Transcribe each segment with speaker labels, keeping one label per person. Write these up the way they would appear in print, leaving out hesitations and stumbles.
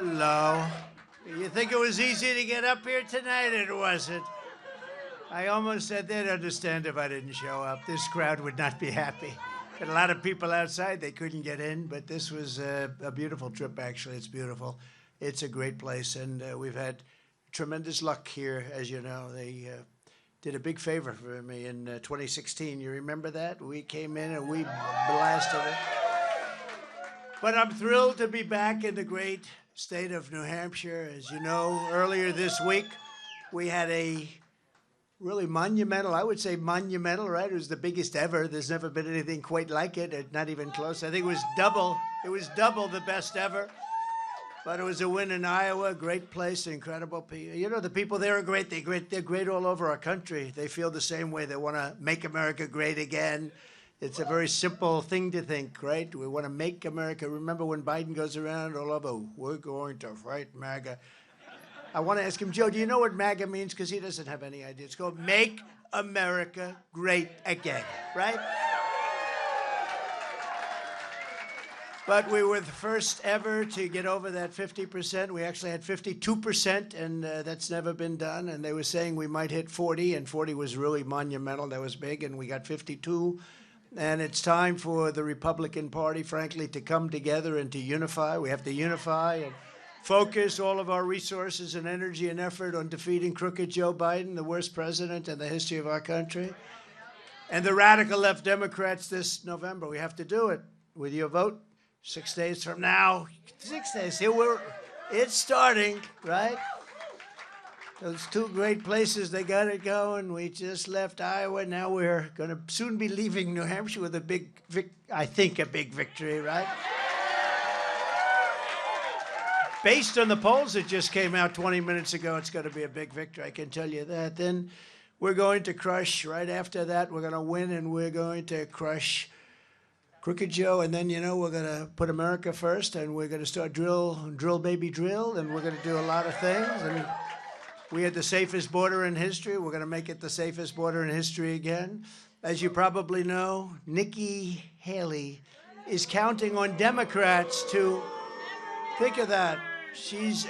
Speaker 1: Hello. You think it was easy to get up here tonight? It wasn't. I almost said they'd understand if I didn't show up. This crowd would not be happy. Had a lot of people outside. They couldn't get in, but this was a beautiful trip, actually. It's beautiful. It's a great place, and we've had tremendous luck here, as you know. They did a big favor for me in 2016. You remember that? We came in and we blasted it. But I'm thrilled to be back in the great state of New Hampshire. As you know, earlier this week, we had a really monumental, I would say monumental, right? It was the biggest ever. There's never been anything quite like it, not even close. I think it was double the best ever. But it was a win in Iowa, great place, incredible people. You know, the people there are great. They're great all over our country. They feel the same way. They want to make America great again. It's a very simple thing to think, right? We want to make America. Remember when Biden goes around all over, we're going to fight MAGA. I want to ask him, Joe, do you know what MAGA means? Because he doesn't have any idea. It's called Make America Great Again, right? But we were the first ever to get over that 50%. We actually had 52%, and that's never been done. And they were saying we might hit 40, and 40 was really monumental. That was big, and we got 52. And it's time for the Republican Party, frankly, to come together and to unify. We have to unify and focus all of our resources and energy and effort on defeating crooked Joe Biden, the worst president in the history of our country. And the radical left Democrats this November. We have to do it with your vote. 6 days from now, 6 days, it's starting, right? Those two great places, they got it going. We just left Iowa. Now we're going to soon be leaving New Hampshire with a big victory, right? Based on the polls that just came out 20 minutes ago, it's going to be a big victory, I can tell you that. Then we're going to crush, right after that, we're going to win, and we're going to crush Crooked Joe, and then, you know, we're going to put America first, and we're going to start drill, baby, drill, and we're going to do a lot of things. And we had the safest border in history. We're going to make it the safest border in history again. As you probably know, Nikki Haley is counting on Democrats to, think of that. She's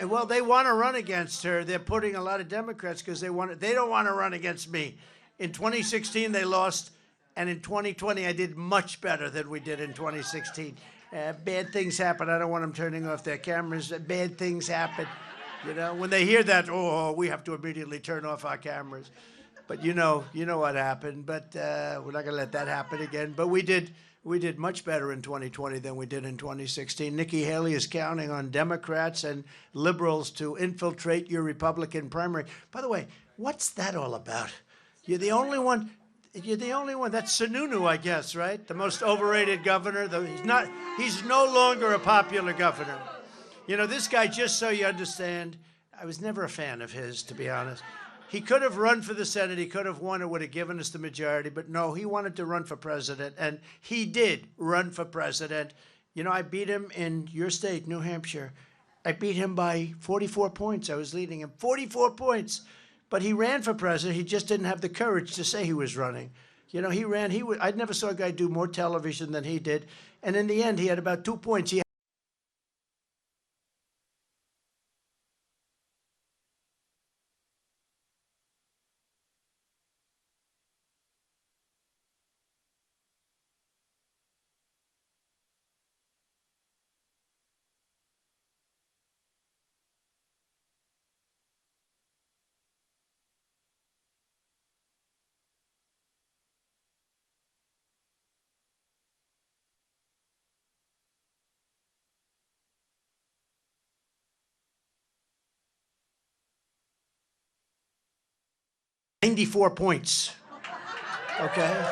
Speaker 1: well, they want to run against her. They're putting a lot of Democrats because they don't want to run against me. In 2016, they lost. And in 2020, I did much better than we did in 2016. Bad things happen. I don't want them turning off their cameras. Bad things happen. You know, when they hear that, oh, we have to immediately turn off our cameras. But you know what happened. But we're not going to let that happen again. But we did much better in 2020 than we did in 2016. Nikki Haley is counting on Democrats and liberals to infiltrate your Republican primary. By the way, what's that all about? You're the only one. That's Sununu, I guess, right? The most overrated governor. He's no longer a popular governor. You know, this guy, just so you understand, I was never a fan of his, to be honest. He could have run for the Senate. He could have won. It would have given us the majority. But no, he wanted to run for president, and he did run for president. You know, I beat him in your state, New Hampshire. I beat him by 44 points. I was leading him 44 points. But he ran for president. He just didn't have the courage to say he was running. You know, he ran. I never saw a guy do more television than he did. And in the end, he had about 2 points. He 94 points. Okay.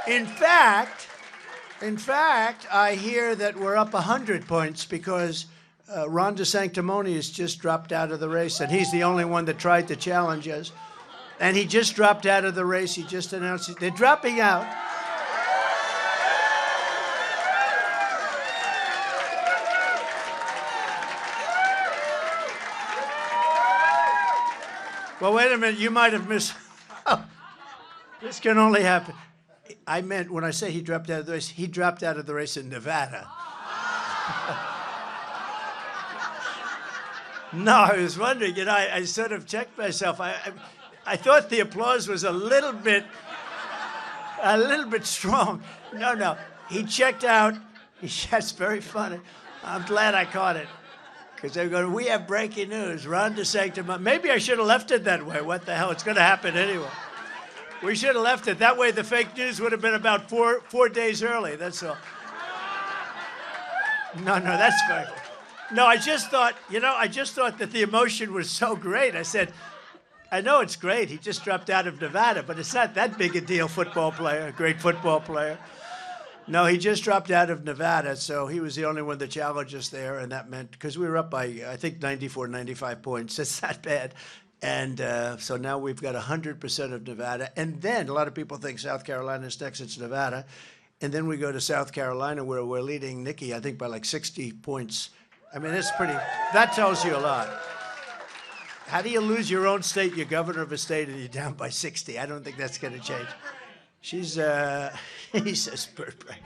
Speaker 1: In fact, I hear that we're up 100 points because Ron DeSanctimonious just dropped out of the race, and he's the only one that tried to challenge us. And he just dropped out of the race. He just announced it. They're dropping out. Well, wait a minute. You might have missed. Oh, this can only happen. I meant when I say he dropped out of the race, he dropped out of the race in Nevada. No, I was wondering, I sort of checked myself. I thought the applause was a little bit strong. No, he checked out. That's very funny. I'm glad I caught it. Because they're going, we have breaking news. Ron DeSantis. Maybe I should have left it that way. What the hell? It's going to happen anyway. We should have left it. That way the fake news would have been about four days early. That's all. No, that's fine. No, I just thought that the emotion was so great. I said, I know it's great. He just dropped out of Nevada, but it's not that big a deal, football player, great football player. No, he just dropped out of Nevada, so he was the only one that challenged us there, and that meant, because we were up by, I think, 94, 95 points. It's not bad. And so now we've got 100% of Nevada. And then a lot of people think South Carolina is next, it's Nevada. And then we go to South Carolina, where we're leading Nikki, I think, by like 60 points. I mean, that tells you a lot. How do you lose your own state, you're governor of a state, and you're down by 60? I don't think that's going to change. She's, he says bird brain.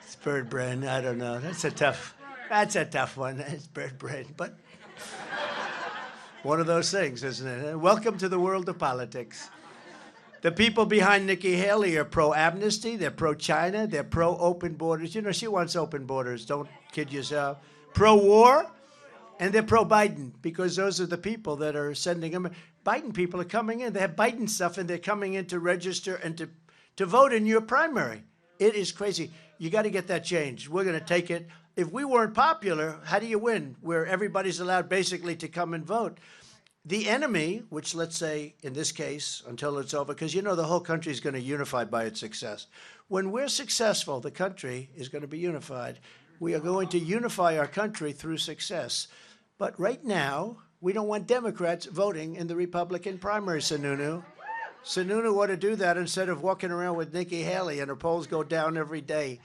Speaker 1: It's bird brain, I don't know. That's a tough one. It's bird brain, but one of those things, isn't it? Welcome to the world of politics. The people behind Nikki Haley are pro-amnesty, they're pro-China, they're pro-open borders. You know, she wants open borders, don't kid yourself. Pro-war, and they're pro-Biden, because those are the people that are sending them. Biden people are coming in. They have Biden stuff, and they're coming in to register and to vote in your primary. It is crazy. You got to get that changed. We're going to take it. If we weren't popular, how do you win? Where everybody's allowed basically to come and vote. The enemy, which let's say in this case, until it's over, because you know the whole country is going to unify by its success. When we're successful, the country is going to be unified. We are going to unify our country through success. But right now, we don't want Democrats voting in the Republican primary, Sununu. Sununu ought to do that instead of walking around with Nikki Haley, and her polls go down every day.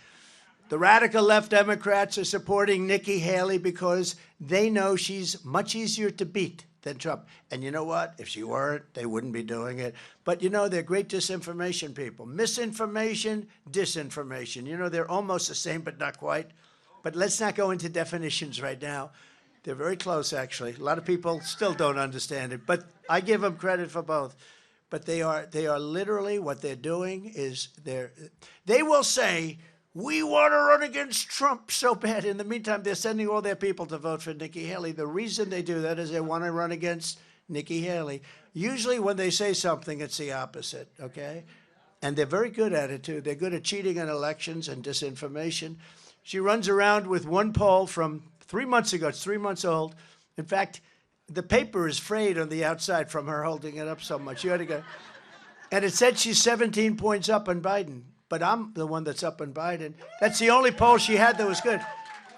Speaker 1: The radical left Democrats are supporting Nikki Haley because they know she's much easier to beat than Trump. And you know what? If she weren't, they wouldn't be doing it. But you know, they're great disinformation people. Misinformation, disinformation. You know, they're almost the same, but not quite. But let's not go into definitions right now. They're very close, actually. A lot of people still don't understand it, but I give them credit for both. But they are literally, what they're doing is they will say, we want to run against Trump so bad. In the meantime, they're sending all their people to vote for Nikki Haley. The reason they do that is they want to run against Nikki Haley. Usually when they say something, it's the opposite, okay? And they're very good at it, too. They're good at cheating in elections and disinformation. She runs around with one poll from 3 months ago. It's 3 months old. In fact, the paper is frayed on the outside from her holding it up so much. You had to go. And it said she's 17 points up on Biden. But I'm the one that's up on Biden. That's the only poll she had that was good.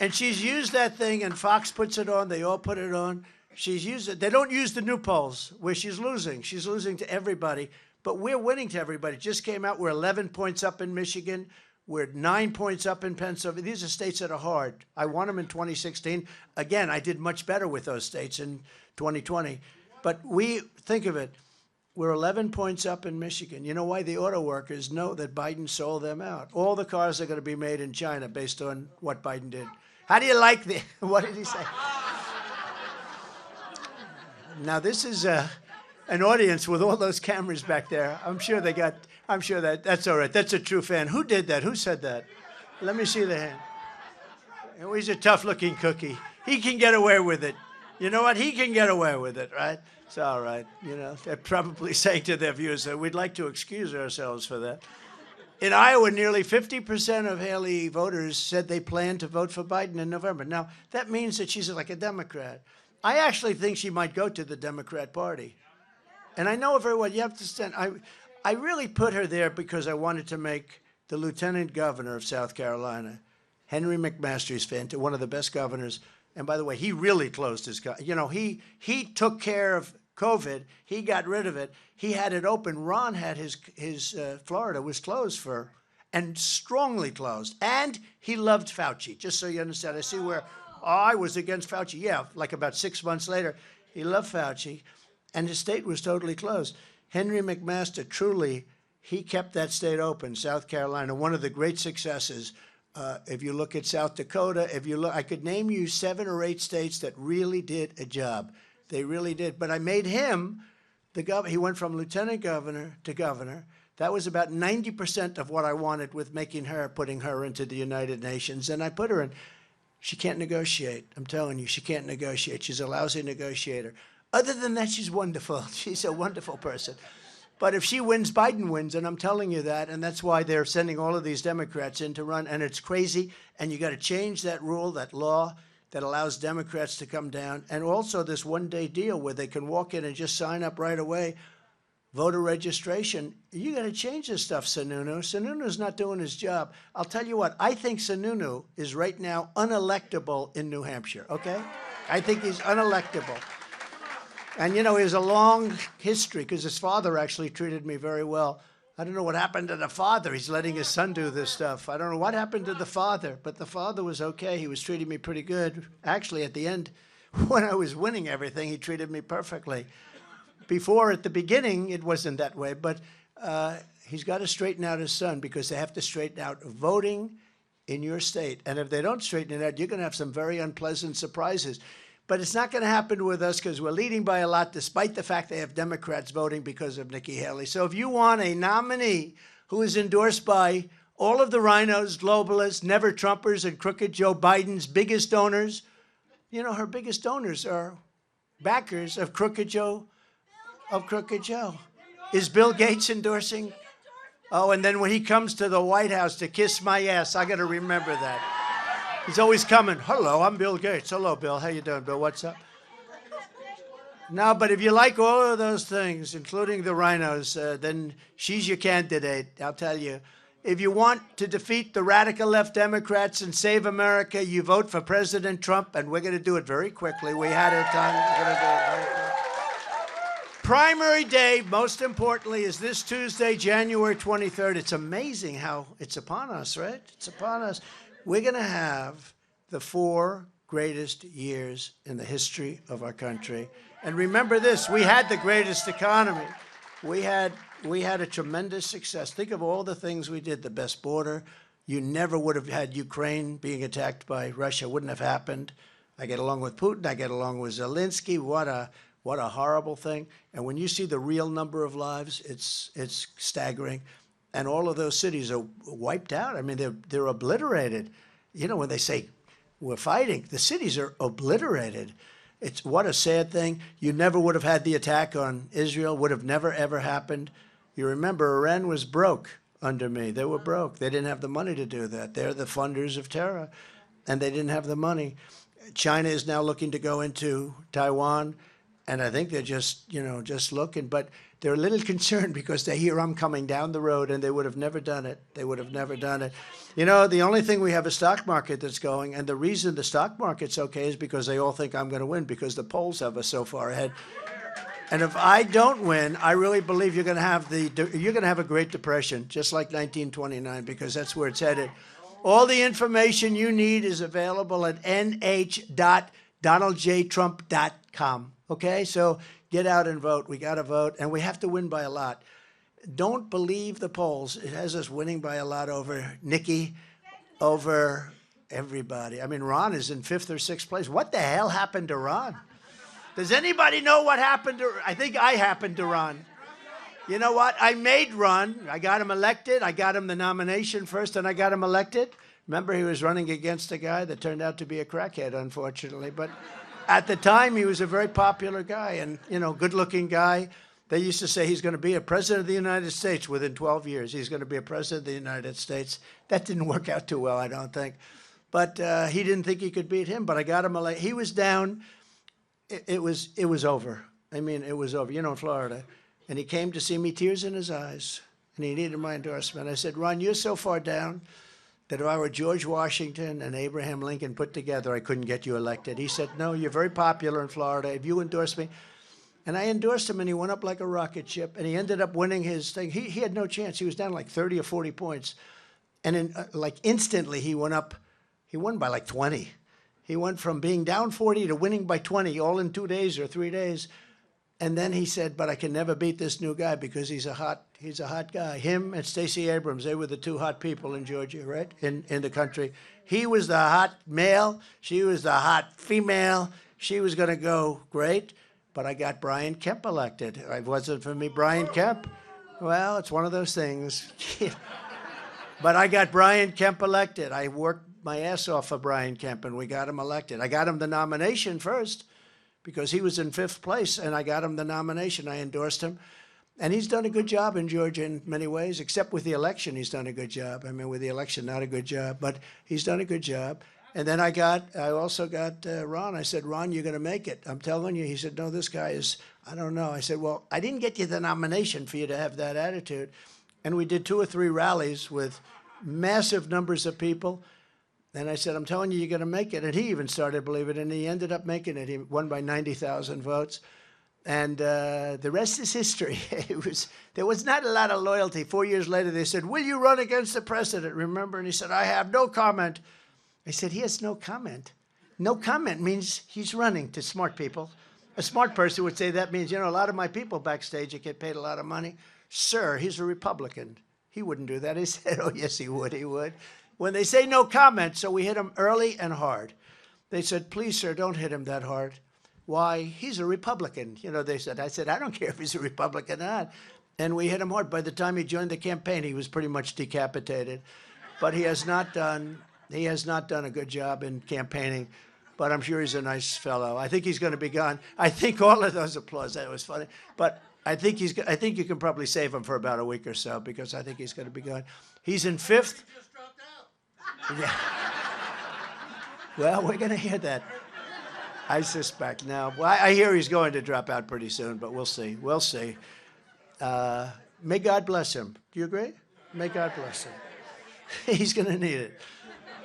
Speaker 1: And she's used that thing, and Fox puts it on. They all put it on. She's used it. They don't use the new polls where she's losing. She's losing to everybody. But we're winning to everybody. It just came out. We're 11 points up in Michigan. We're 9 points up in Pennsylvania. These are states that are hard. I won them in 2016. Again, I did much better with those states in 2020. But think of it. We're 11 points up in Michigan. You know why? The auto workers know that Biden sold them out. All the cars are going to be made in China based on what Biden did. How do you like what did he say? Now, this is an audience with all those cameras back there. I'm sure that's all right. That's a true fan. Who did that? Who said that? Let me see the hand. Oh, he's a tough-looking cookie. He can get away with it. You know what? He can get away with it, right? It's all right. You know, they're probably saying to their viewers that we'd like to excuse ourselves for that. In Iowa, nearly 50% of Haley voters said they plan to vote for Biden in November. Now, that means that she's like a Democrat. I actually think she might go to the Democrat Party. And I know very well, you have to stand. I really put her there because I wanted to make the lieutenant governor of South Carolina, Henry McMaster, is one of the best governors. And by the way, he really closed his, you know, he took care of COVID. He got rid of it. He had it open. Ron had his Florida was closed and strongly closed. And he loved Fauci, just so you understand. I see where I was against Fauci. Yeah, like about 6 months later, he loved Fauci, and his state was totally closed. Henry McMaster, truly, he kept that state open, South Carolina, one of the great successes If you look at South Dakota, if you look, I could name you 7 or 8 states that really did a job. They really did. But I made him the governor. He went from lieutenant governor to governor. That was about 90% of what I wanted with making her, putting her into the United Nations. And I put her in. She can't negotiate. I'm telling you, she can't negotiate. She's a lousy negotiator. Other than that, she's wonderful. She's a wonderful person. But if she wins, Biden wins, and I'm telling you that, and that's why they're sending all of these Democrats in to run, and it's crazy, and you got to change that rule, that law that allows Democrats to come down, and also this one-day deal where they can walk in and just sign up right away, voter registration. You got to change this stuff, Sununu. Sununu's not doing his job. I'll tell you what, I think Sununu is right now unelectable in New Hampshire, okay? I think he's unelectable. And, you know, he has a long history because his father actually treated me very well. I don't know what happened to the father. He's letting his son do this stuff. I don't know what happened to the father, but the father was okay. He was treating me pretty good. Actually, at the end, when I was winning everything, he treated me perfectly. Before, at the beginning, it wasn't that way, but he's got to straighten out his son because they have to straighten out voting in your state. And if they don't straighten it out, you're going to have some very unpleasant surprises. But it's not going to happen with us because we're leading by a lot, despite the fact they have Democrats voting because of Nikki Haley. So if you want a nominee who is endorsed by all of the rhinos, globalists, never Trumpers, and crooked Joe Biden's biggest donors, you know, her biggest donors are backers of crooked Joe, Is Bill Gates endorsing? Oh, and then when he comes to the White House to kiss my ass, I got to remember that. He's always coming. Hello, I'm Bill Gates. Hello, Bill. How you doing, Bill? What's up? No, but if you like all of those things, including the rhinos, then she's your candidate, I'll tell you. If you want to defeat the radical left Democrats and save America, you vote for President Trump, and we're going to do it very quickly. We had it done. We're going to do it very quickly. Primary day, most importantly, is this Tuesday, January 23rd. It's amazing how it's upon us, right? It's upon us. We're going to have the 4 greatest years in the history of our country. And remember this, we had the greatest economy. We had a tremendous success. Think of all the things we did, the best border. You never would have had Ukraine being attacked by Russia, wouldn't have happened. I get along with Putin, I get along with Zelensky. What a horrible thing. And when you see the real number of lives, it's staggering. And all of those cities are wiped out. I mean, they're obliterated. You know, when they say we're fighting, the cities are obliterated. It's what a sad thing. You never would have had the attack on Israel, would have never, ever happened. You remember, Iran was broke under me. They were broke. They didn't have the money to do that. They're the funders of terror, and they didn't have the money. China is now looking to go into Taiwan, and I think they're just looking. But they're a little concerned because they hear I'm coming down the road, and they would have never done it. They would have never done it. You know, the only thing we have a stock market that's going, and the reason the stock market's okay is because they all think I'm going to win because the polls have us so far ahead. And if I don't win, I really believe you're going to have a Great Depression, just like 1929, because that's where it's headed. All the information you need is available at nh.donaldjtrump.com. Okay, so get out and vote. We got to vote, and we have to win by a lot. Don't believe the polls. It has us winning by a lot over Nikki, over everybody. I mean, Ron is in 5th or 6th place. What the hell happened to Ron? Does anybody know what happened to? I think I happened to Ron. You know what? I made Ron. I got him elected. I got him the nomination first, and I got him elected. Remember, he was running against a guy that turned out to be a crackhead, unfortunately, but at the time, he was a very popular guy and, good-looking guy. They used to say he's going to be a president of the United States within 12 years. He's going to be a president of the United States. That didn't work out too well, I don't think. But he didn't think he could beat him, but I got him elected. He was down. It was over. I mean, it was over, in Florida. And he came to see me, tears in his eyes, and he needed my endorsement. I said, Ron, you're so far down that if I were George Washington and Abraham Lincoln put together, I couldn't get you elected. He said, no, you're very popular in Florida. If you endorse me. And I endorsed him, and he went up like a rocket ship, and he ended up winning his thing. He had no chance. He was down like 30 or 40 points. And instantly, he went up. He won by like 20. He went from being down 40 to winning by 20, all in 2 days or 3 days. And then he said, but I can never beat this new guy because he's a hot He's a hot guy. Him and Stacey Abrams, they were the two hot people in Georgia, right? In the country. He was the hot male. She was the hot female. She was going to go great. But I got Brian Kemp elected. It wasn't for me, Brian Kemp. Well, it's one of those things. But I got Brian Kemp elected. I worked my ass off for Brian Kemp, and we got him elected. I got him the nomination first because he was in 5th place, and I got him the nomination. I endorsed him. And he's done a good job in Georgia in many ways, except with the election, he's done a good job. I mean, with the election, not a good job, but he's done a good job. And then I also got Ron. I said, Ron, you're going to make it. I'm telling you. He said, no, this guy is, I don't know. I said, well, I didn't get you the nomination for you to have that attitude. And we did 2 or 3 rallies with massive numbers of people. And I said, I'm telling you, you're going to make it. And he even started to believe it, and he ended up making it. He won by 90,000 votes. And the rest is history. There was not a lot of loyalty. 4 years later, they said, will you run against the president, remember? And he said, I have no comment. I said, he has no comment. No comment means he's running to smart people. A smart person would say that means, you know, a lot of my people backstage that get paid a lot of money. Sir, he's a Republican. He wouldn't do that. He said, oh, yes, he would. He would. When they say no comment, so we hit him early and hard. They said, please, sir, don't hit him that hard. Why? He's a Republican. You know, they said. I said, I don't care if he's a Republican or not. And we hit him hard. By the time he joined the campaign, he was pretty much decapitated. But he has not done a good job in campaigning. But I'm sure he's a nice fellow. I think he's going to be gone. I think all of those applause, that was funny. But I think you can probably save him for about a week or so, because I think he's going to be gone. He's in 5th.
Speaker 2: He just dropped out.
Speaker 1: Yeah. Well, we're going to hear that. I suspect now. Well, I hear he's going to drop out pretty soon, but we'll see. We'll see. May God bless him. Do you agree? May God bless him. He's going to need it.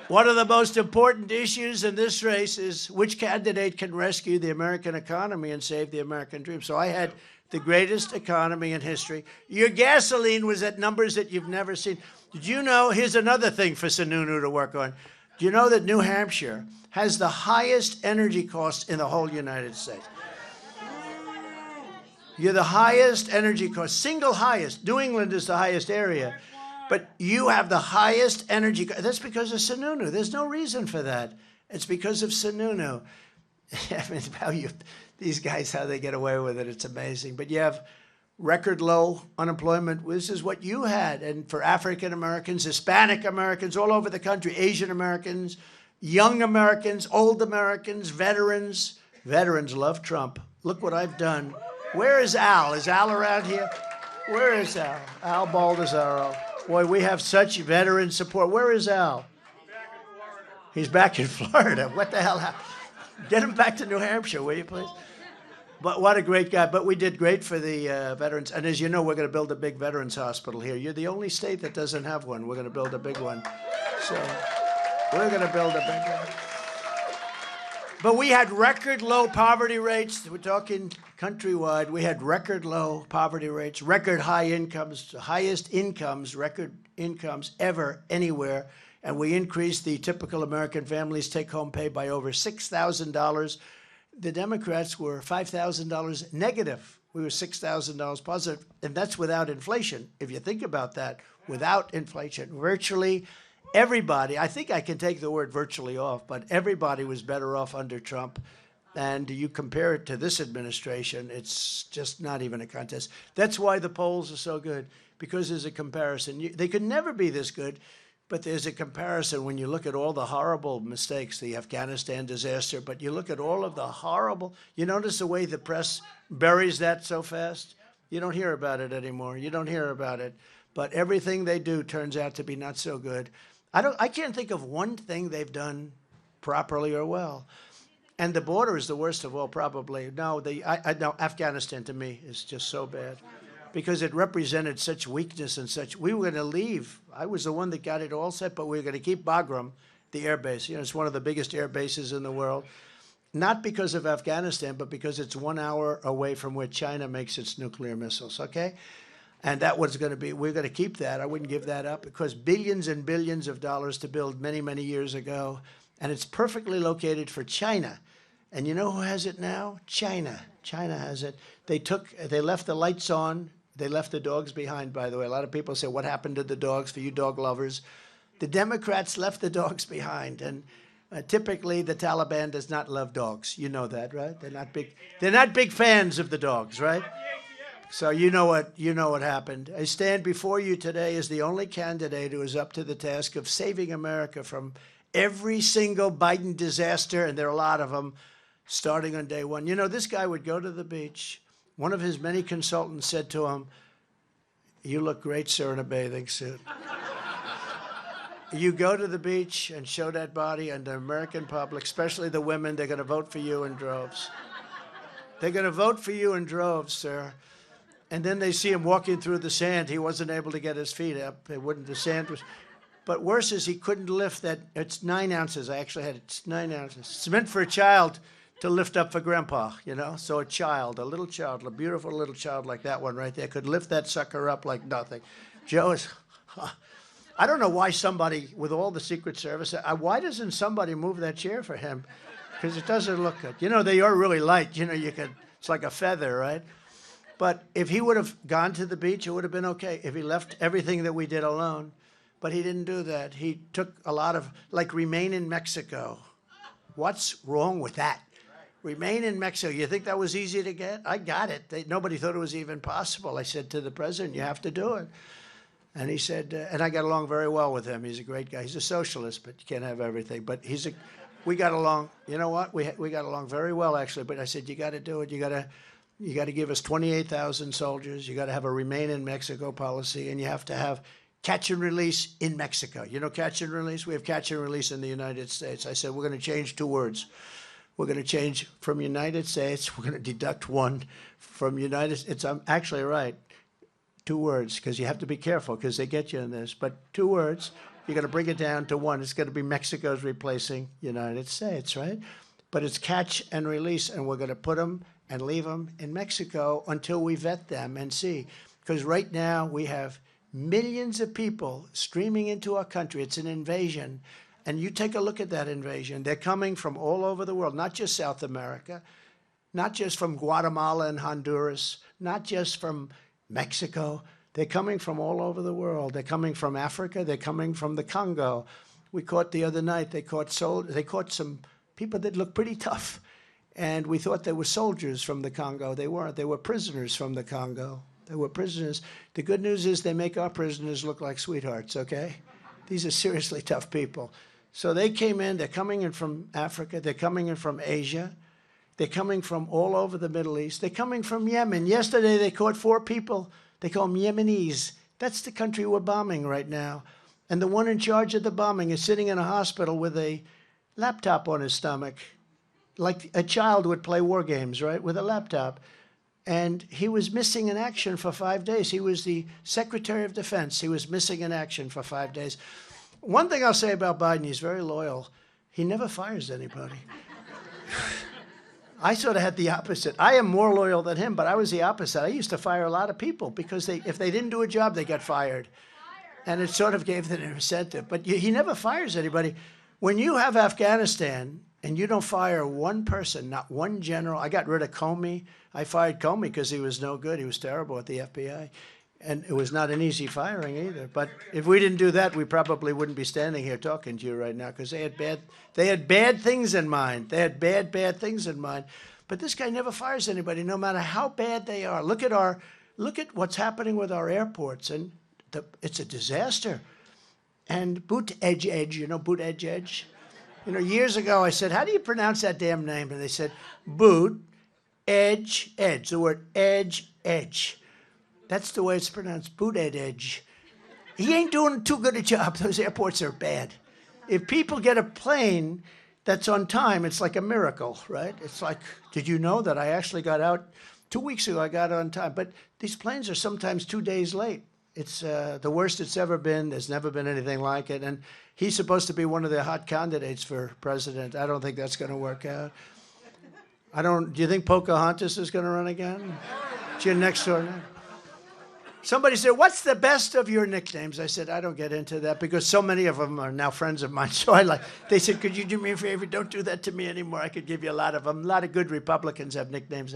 Speaker 1: One of the most important issues in this race is which candidate can rescue the American economy and save the American dream. So I had the greatest economy in history. Your gasoline was at numbers that you've never seen. Did you know? Here's another thing for Sununu to work on. Do you know that New Hampshire has the highest energy costs in the whole United States? You're the highest energy cost, single highest. New England is the highest area. But you have the highest energy. That's because of Sununu. There's no reason for that. It's because of Sununu. I mean, these guys, how they get away with it, it's amazing. But you have record low unemployment. This is what you had. And for African Americans, Hispanic Americans, all over the country, Asian Americans, young Americans, old Americans, veterans. Veterans love Trump. Look what I've done. Where is Al? Is Al around here? Where is Al? Al Baldessaro. Boy, we have such veteran support. Where is Al? He's back in Florida. What the hell happened? Get him back to New Hampshire, will you, please? But what a great guy. But we did great for the veterans. And as you know, we're going to build a big veterans hospital here. You're the only state that doesn't have one. We're going to build a big one. So we're going to build a big one. But we had record low poverty rates. We're talking countrywide. We had record low poverty rates, record high incomes, highest incomes, record incomes ever, anywhere. And we increased the typical American family's take-home pay by over $6,000. The Democrats were $5,000 negative. We were $6,000 positive. And that's without inflation. If you think about that, without inflation, virtually everybody, I think I can take the word virtually off, but everybody was better off under Trump. And you compare it to this administration, it's just not even a contest. That's why the polls are so good, because there's a comparison. They could never be this good, but there's a comparison when you look at all the horrible mistakes, the Afghanistan disaster, but you look at all of the horrible, you notice the way the press buries that so fast? You don't hear about it anymore. You don't hear about it. But everything they do turns out to be not so good. I can't think of one thing they've done properly or well. And the border is the worst of all, probably. No, no, Afghanistan to me is just so bad because it represented such weakness and such. We were going to leave. I was the one that got it all set, but we were going to keep Bagram, the air base. You know, it's one of the biggest air bases in the world. Not because of Afghanistan, but because it's 1 hour away from where China makes its nuclear missiles, okay? And that was going to be, we're going to keep that. I wouldn't give that up because billions and billions of dollars to build many, many years ago. And it's perfectly located for China. And you know who has it now? China. China has it. They left the lights on They left the dogs behind, by the way. A lot of people say, what happened to the dogs for you dog lovers? The Democrats left the dogs behind. And typically, the Taliban does not love dogs. You know that, right? They're not big fans of the dogs, right? So you know what happened. I stand before you today as the only candidate who is up to the task of saving America from every single Biden disaster, and there are a lot of them, starting on day one. You know, this guy would go to the beach. One of his many consultants said to him, "You look great, sir, in a bathing suit." You go to the beach and show that body, and the American public, especially the women, they're going to vote for you in droves. They're going to vote for you in droves, sir. And then they see him walking through the sand. He wasn't able to get his feet up. The sand was. But worse is he couldn't lift that. It's 9 ounces. I actually had it. It's 9 ounces. It's meant for a child to lift up for grandpa, you know? So a child, a little child, a beautiful little child like that one right there could lift that sucker up like nothing. Joe is, I don't know why somebody, with all the Secret Service, why doesn't somebody move that chair for him? Because it doesn't look good. You know, they are really light. You know, it's like a feather, right? But if he would have gone to the beach, it would have been okay. If he left everything that we did alone. But he didn't do that. He took a lot of, like, remain in Mexico. What's wrong with that? Remain in Mexico. You think that was easy to get? I got it. Nobody thought it was even possible. I said to the president, you have to do it. And he said, and I got along very well with him. He's a great guy. He's a socialist, but you can't have everything. But we got along, you know what? We got along very well, actually. But I said, you got to do it. You got to give us 28,000 soldiers. You got to have a remain in Mexico policy, and you have to have catch and release in Mexico. You know catch and release? We have catch and release in the United States. I said, we're going to change 2 words. We're going to change from United States. We're going to deduct 1 from United States. I'm actually right. 2 words, because you have to be careful because they get you in this. But 2 words, you're going to bring it down to 1. It's going to be Mexico's replacing United States, right? But it's catch and release, and we're going to put them and leave them in Mexico until we vet them and see. Because right now we have millions of people streaming into our country. It's an invasion. And you take a look at that invasion. They're coming from all over the world, not just South America, not just from Guatemala and Honduras, not just from Mexico. They're coming from all over the world. They're coming from Africa. They're coming from the Congo. We caught the other night, they caught some people that looked pretty tough. And we thought they were soldiers from the Congo. They weren't. They were prisoners from the Congo. They were prisoners. The good news is they make our prisoners look like sweethearts, okay? These are seriously tough people. So they came in. They're coming in from Africa. They're coming in from Asia. They're coming from all over the Middle East. They're coming from Yemen. Yesterday they caught 4 people. They call them Yemenis. That's the country we're bombing right now. And the one in charge of the bombing is sitting in a hospital with a laptop on his stomach, like a child would play war games, right, with a laptop. And he was missing in action for 5 days. He was the Secretary of Defense. He was missing in action for 5 days. One thing I'll say about Biden, he's very loyal. He never fires anybody. I sort of had the opposite. I am more loyal than him, but I was the opposite. I used to fire a lot of people because if they didn't do a job, they got fired. And it sort of gave them an incentive. But he never fires anybody. When you have Afghanistan and you don't fire one person, not one general. I got rid of Comey. I fired Comey because he was no good. He was terrible at the FBI. And it was not an easy firing either. But if we didn't do that, we probably wouldn't be standing here talking to you right now because they had bad things in mind. They had bad things in mind. But this guy never fires anybody, no matter how bad they are. Look at what's happening with our airports, and it's a disaster. And Buttigieg, you know Buttigieg? You know, years ago I said, how do you pronounce that damn name? And they said, Edge, the word edge. That's the way it's pronounced, Buttigieg. He ain't doing too good a job. Those airports are bad. If people get a plane that's on time, it's like a miracle, right? It's like, did you know that I actually got out 2 weeks ago? I got on time. But these planes are sometimes 2 days late. It's the worst it's ever been. There's never been anything like it. And he's supposed to be one of the hot candidates for president. I don't think that's going to work out. Do you think Pocahontas is going to run again? It's your next door neighbor. Somebody said, what's the best of your nicknames? I said, I don't get into that because so many of them are now friends of mine. So they said, could you do me a favor? Don't do that to me anymore. I could give you a lot of them. A lot of good Republicans have nicknames,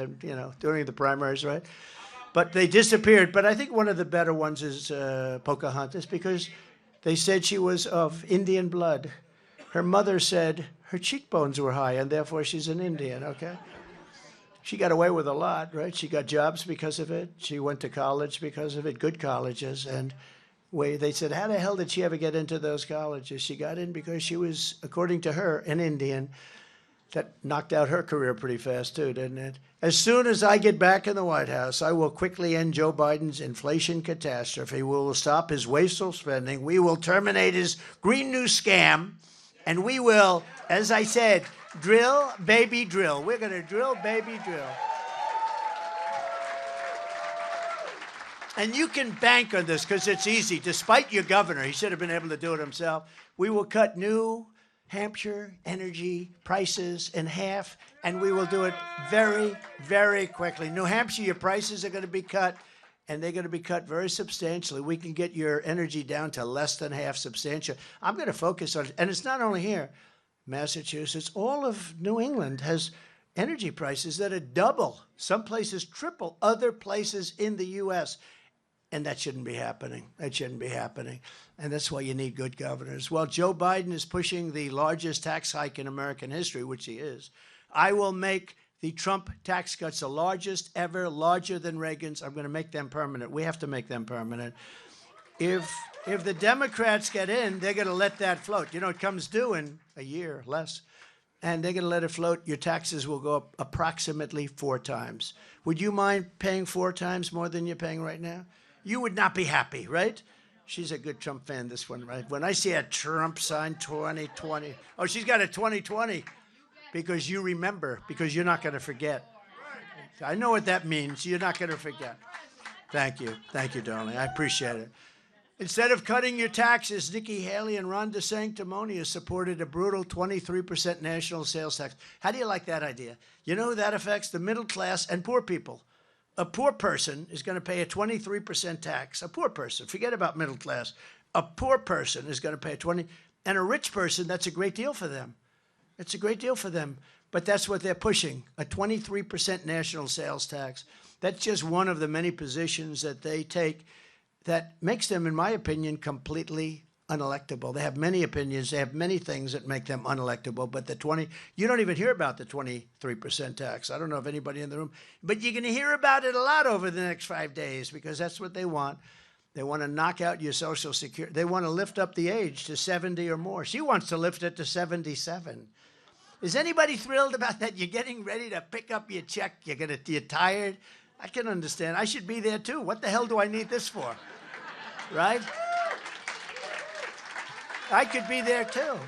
Speaker 1: during the primaries, right? But they disappeared. But I think one of the better ones is Pocahontas, because they said she was of Indian blood. Her mother said her cheekbones were high, and therefore she's an Indian, okay? She got away with a lot, right? She got jobs because of it. She went to college because of it, good colleges. And they said, how the hell did she ever get into those colleges? She got in because she was, according to her, an Indian. That knocked out her career pretty fast, too, didn't it? As soon as I get back in the White House, I will quickly end Joe Biden's inflation catastrophe. We will stop his wasteful spending. We will terminate his Green New Scam. And we will, as I said, drill, baby, drill. We're going to drill, baby, drill. And you can bank on this because it's easy. Despite your governor, he should have been able to do it himself. We will cut New Hampshire energy prices in half, and we will do it very, very quickly. New Hampshire, your prices are going to be cut, and they're going to be cut very substantially. We can get your energy down to less than half substantial. I'm going to focus on it, and it's not only here. Massachusetts, all of New England has energy prices that are double, some places triple, other places in the U.S., and that shouldn't be happening. That shouldn't be happening. And that's why you need good governors. Well, Joe Biden is pushing the largest tax hike in American history, which he is. I will make the Trump tax cuts the largest ever, larger than Reagan's. I'm going to make them permanent. We have to make them permanent. If the Democrats get in, they're going to let that float. You know, it comes due in a year, less. And they're going to let it float. Your taxes will go up approximately 4 times. Would you mind paying 4 times more than you're paying right now? You would not be happy, right? She's a good Trump fan, this one, right? When I see a Trump sign 2020, oh, she's got a 2020 because you remember, because you're not going to forget. I know what that means. You're not going to forget. Thank you. Thank you, darling. I appreciate it. Instead of cutting your taxes, Nikki Haley and Ron DeSanctimonious supported a brutal 23% national sales tax. How do you like that idea? You know who that affects? The middle class and poor people. A poor person is going to pay a 23% tax. A poor person, forget about middle class. A poor person is going to pay a 20, and a rich person, that's a great deal for them. It's a great deal for them, but that's what they're pushing, a 23% national sales tax. That's just one of the many positions that they take that makes them, in my opinion, completely unelectable. They have many opinions. They have many things that make them unelectable. But you don't even hear about the 23% tax. I don't know if anybody in the room, but you're going to hear about it a lot over the next 5 days because that's what they want. They want to knock out your Social Security. They want to lift up the age to 70 or more. She wants to lift it to 77. Is anybody thrilled about that? You're getting ready to pick up your check. You're tired. I can understand. I should be there too. What the hell do I need this for? Right? I could be there too.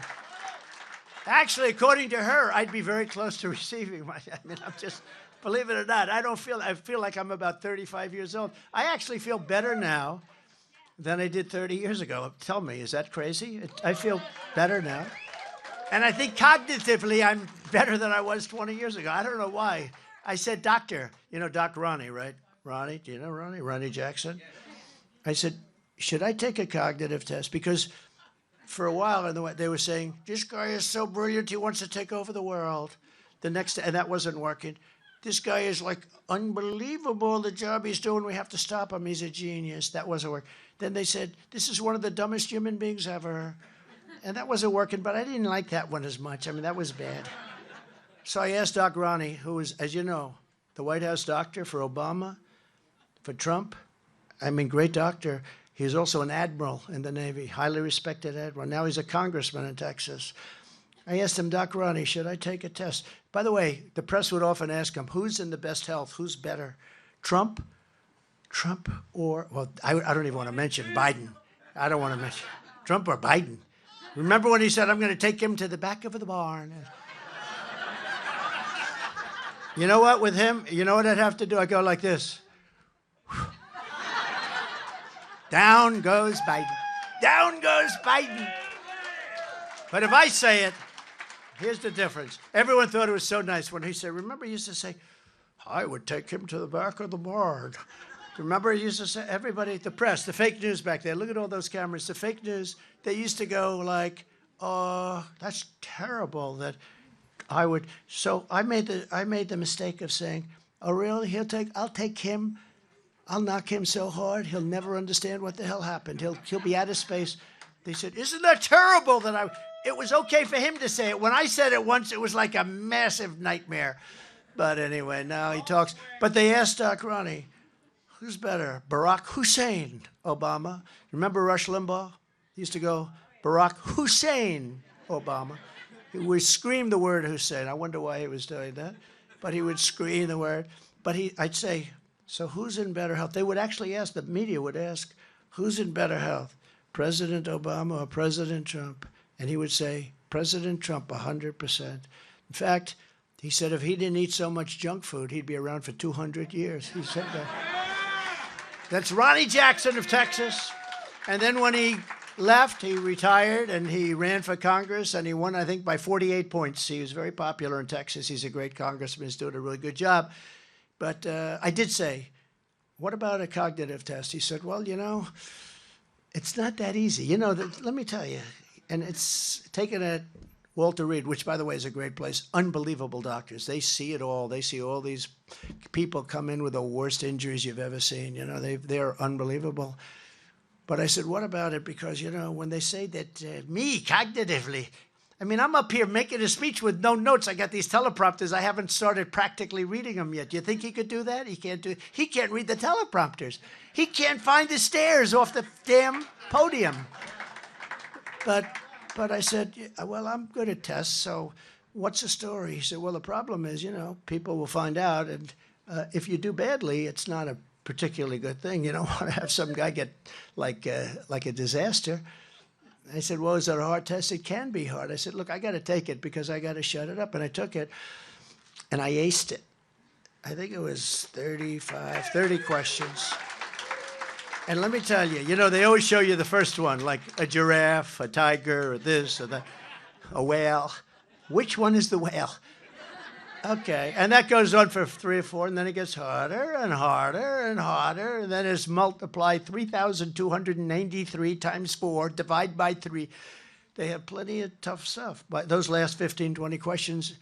Speaker 1: Actually, according to her, I'd be very close to receiving my, I'm just, believe it or not, I feel like I'm about 35 years old. I actually feel better now than I did 30 years ago. Tell me, is that crazy? I feel better now. And I think cognitively, I'm better than I was 20 years ago. I don't know why. I said, doctor, you know, Doc Ronnie, right? Ronnie, do you know Ronnie? Ronnie Jackson? I said, should I take a cognitive test? Because for a while, they were saying, this guy is so brilliant, he wants to take over the world. And that wasn't working. This guy is like unbelievable, the job he's doing, we have to stop him, he's a genius. That wasn't working. Then they said, this is one of the dumbest human beings ever. And that wasn't working, but I didn't like that one as much. I mean, that was bad. So I asked Doc Ronnie, who is, as you know, the White House doctor for Obama, for Trump. I mean, great doctor. He was also an admiral in the Navy, highly respected admiral. Now he's a congressman in Texas. I asked him, Doc Ronnie, should I take a test? By the way, the press would often ask him, who's in the best health? Who's better? Trump or, well, I don't even want to mention Biden. I don't want to mention Trump or Biden. Remember when he said, I'm going to take him to the back of the barn? You know what, with him, you know what I'd have to do? I go like this. Down goes Biden. Down goes Biden. But if I say it, here's the difference. Everyone thought it was so nice when he said, remember he used to say, I would take him to the back of the barn. Remember he used to say, everybody, the press, the fake news back there, look at all those cameras, the fake news, they used to go like, oh, that's terrible that I would. So I made the mistake of saying, oh really, I'll take him. I'll knock him so hard, he'll never understand what the hell happened. He'll be out of space. They said, isn't that terrible that it was okay for him to say it. When I said it once, it was like a massive nightmare. But anyway, now he talks. But they asked Ronnie, who's better, Barack Hussein Obama? Remember Rush Limbaugh? He used to go, Barack Hussein Obama. He would scream the word Hussein. I wonder why he was doing that. But he would scream the word. But I'd say, so who's in better health? They would actually ask, the media would ask, who's in better health, President Obama or President Trump? And he would say, President Trump, 100%. In fact, he said if he didn't eat so much junk food, he'd be around for 200 years. He said that. That's Ronnie Jackson of Texas. And then when he left, he retired and he ran for Congress and he won, I think, by 48 points. He was very popular in Texas. He's a great congressman. He's doing a really good job. But I did say, what about a cognitive test? He said, well, it's not that easy. Let me tell you. And it's taken at Walter Reed, which, by the way, is a great place. Unbelievable doctors. They see it all. They see all these people come in with the worst injuries you've ever seen. They're unbelievable. But I said, what about it? Because, when they say that me, cognitively, I'm up here making a speech with no notes. I got these teleprompters. I haven't started practically reading them yet. Do you think he could do that? He can't do it. He can't read the teleprompters. He can't find the stairs off the damn podium. But I said, well, I'm good at tests, so what's the story? He said, well, the problem is, people will find out, and if you do badly, it's not a particularly good thing. You don't want to have some guy get like a disaster. I said, well, is it a hard test? It can be hard. I said, look, I got to take it because I got to shut it up. And I took it, and I aced it. I think it was 30 questions. And let me tell you, they always show you the first one, like a giraffe, a tiger, or this, or that, a whale. Which one is the whale? Okay, and that goes on for 3 or 4, and then it gets harder and harder and harder, and then it's multiplied 3,293 times 4, divide by 3. They have plenty of tough stuff. But those last 15, 20 questions,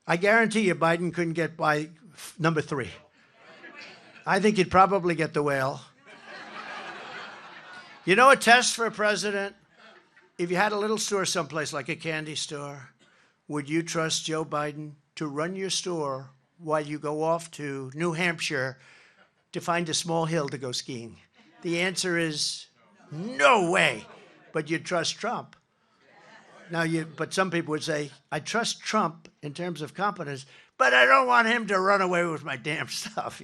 Speaker 1: I guarantee you Biden couldn't get by number 3. I think he'd probably get the whale. A test for a president, if you had a little store someplace like a candy store, would you trust Joe Biden to run your store while you go off to New Hampshire to find a small hill to go skiing? The answer is no way, but you'd trust Trump. But some people would say, I trust Trump in terms of competence, but I don't want him to run away with my damn stuff,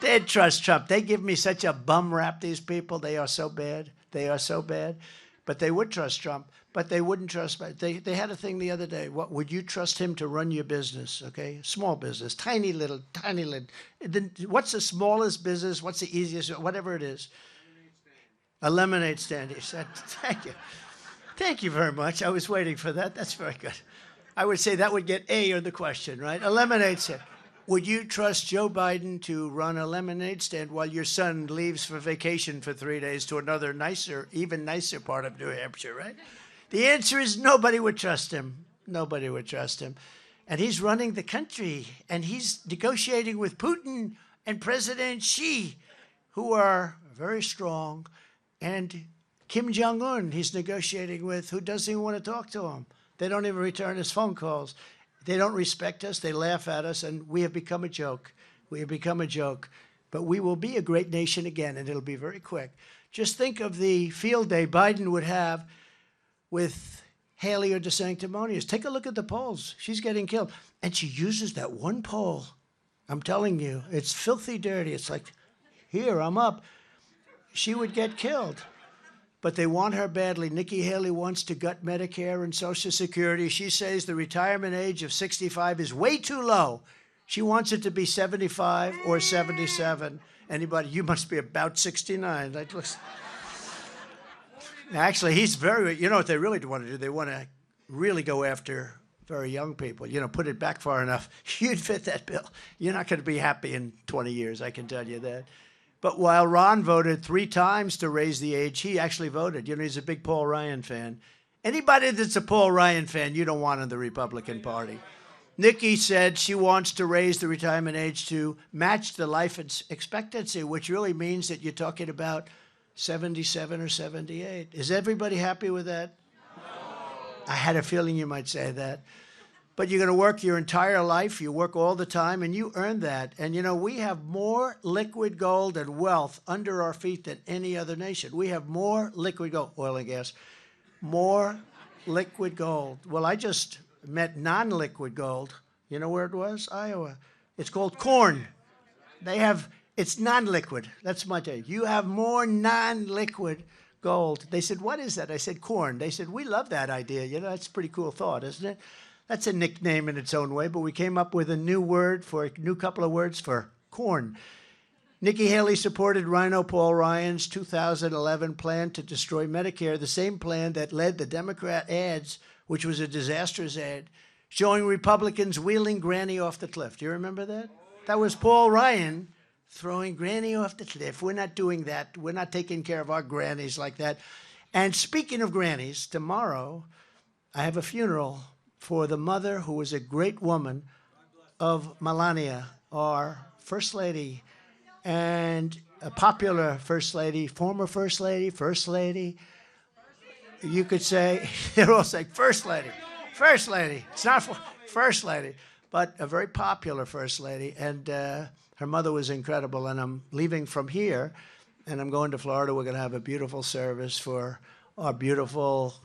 Speaker 1: They'd trust Trump. They give me such a bum rap, these people. They are so bad. They are so bad. But they would trust Trump, but they wouldn't trust. They had a thing the other day. What would you trust him to run your business? Okay, small business, tiny little. What's the smallest business? What's the easiest? Whatever it is. A lemonade stand. He said, "Thank you, thank you very much. I was waiting for that. That's very good." I would say that would get A on the question, right? A lemonade stand. Would you trust Joe Biden to run a lemonade stand while your son leaves for vacation for 3 days to another nicer, even nicer part of New Hampshire, right? The answer is nobody would trust him. Nobody would trust him. And he's running the country, and he's negotiating with Putin and President Xi, who are very strong, and Kim Jong-un he's negotiating with, who doesn't even want to talk to him. They don't even return his phone calls. They don't respect us. They laugh at us, and we have become a joke. We have become a joke. But we will be a great nation again, and it'll be very quick. Just think of the field day Biden would have with Haley or DeSanctimonious. Take a look at the polls. She's getting killed. And she uses that one poll. I'm telling you, it's filthy dirty. It's like, here, I'm up. She would get killed. But they want her badly. Nikki Haley wants to gut Medicare and Social Security. She says the retirement age of 65 is way too low. She wants it to be 75 or 77. Anybody? You must be about 69. That looks... Actually, he's very... You know what they really want to do? They want to really go after very young people. Put it back far enough. You'd fit that bill. You're not going to be happy in 20 years, I can tell you that. But while Ron voted 3 times to raise the age, he actually voted. He's a big Paul Ryan fan. Anybody that's a Paul Ryan fan, you don't want in the Republican Party. Nikki said she wants to raise the retirement age to match the life expectancy, which really means that you're talking about 77 or 78. Is everybody happy with that? No. I had a feeling you might say that. But you're going to work your entire life. You work all the time, and you earn that. And, you know, we have more liquid gold and wealth under our feet than any other nation. We have more liquid gold, oil and gas, more liquid gold. Well, I just met non-liquid gold. You know where it was? Iowa. It's called corn. It's non-liquid. That's my take. You have more non-liquid gold. They said, what is that? I said, corn. They said, we love that idea. You know, that's a pretty cool thought, isn't it? That's a nickname in its own way, but we came up with a new couple of words for corn. Nikki Haley supported Rhino Paul Ryan's 2011 plan to destroy Medicare, the same plan that led the Democrat ads, which was a disastrous ad, showing Republicans wheeling Granny off the cliff. Do you remember that? That was Paul Ryan throwing Granny off the cliff. We're not doing that. We're not taking care of our grannies like that. And speaking of grannies, tomorrow I have a funeral for the mother who was a great woman of Melania, our First Lady, and a popular First Lady, former First Lady, First Lady. You could say, they're all saying First Lady, First Lady. It's not First Lady, but a very popular First Lady. And her mother was incredible. And I'm leaving from here, and I'm going to Florida. We're going to have a beautiful service for our beautiful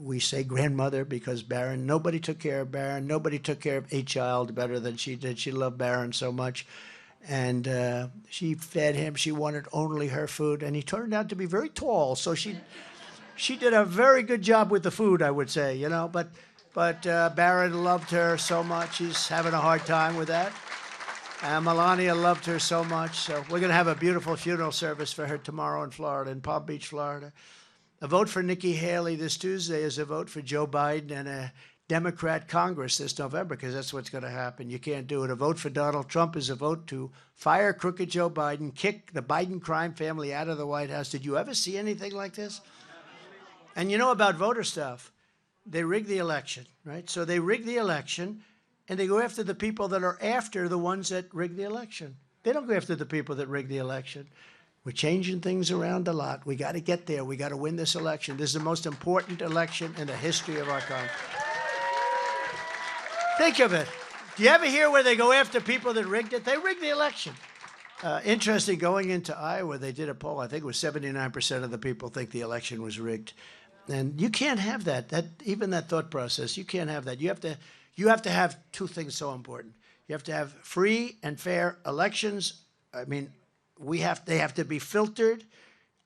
Speaker 1: we say grandmother because Barron, nobody took care of Barron. Nobody took care of a child better than she did. She loved Barron so much. And she fed him. She wanted only her food. And he turned out to be very tall. So she did a very good job with the food, I would say, you know. But Barron loved her so much. He's having a hard time with that. And Melania loved her so much. So we're going to have a beautiful funeral service for her tomorrow in Florida, in Palm Beach, Florida. A vote for Nikki Haley this Tuesday is a vote for Joe Biden and a Democrat Congress this November, because that's what's going to happen. You can't do it. A vote for Donald Trump is a vote to fire crooked Joe Biden, kick the Biden crime family out of the White House. Did you ever see anything like this? And you know about voter stuff. They rig the election, right? So they rig the election, and they go after the people that are after the ones that rig the election. They don't go after the people that rig the election. We're changing things around a lot. We got to get there. We got to win this election. This is the most important election in the history of our country. Think of it. Do you ever hear where they go after people that rigged it? They rigged the election. Interesting, going into Iowa, they did a poll. I think it was 79% of the people think the election was rigged. And you can't have that. Even that thought process, you can't have that. You have to have two things so important. You have to have free and fair elections. I mean, they have to be filtered.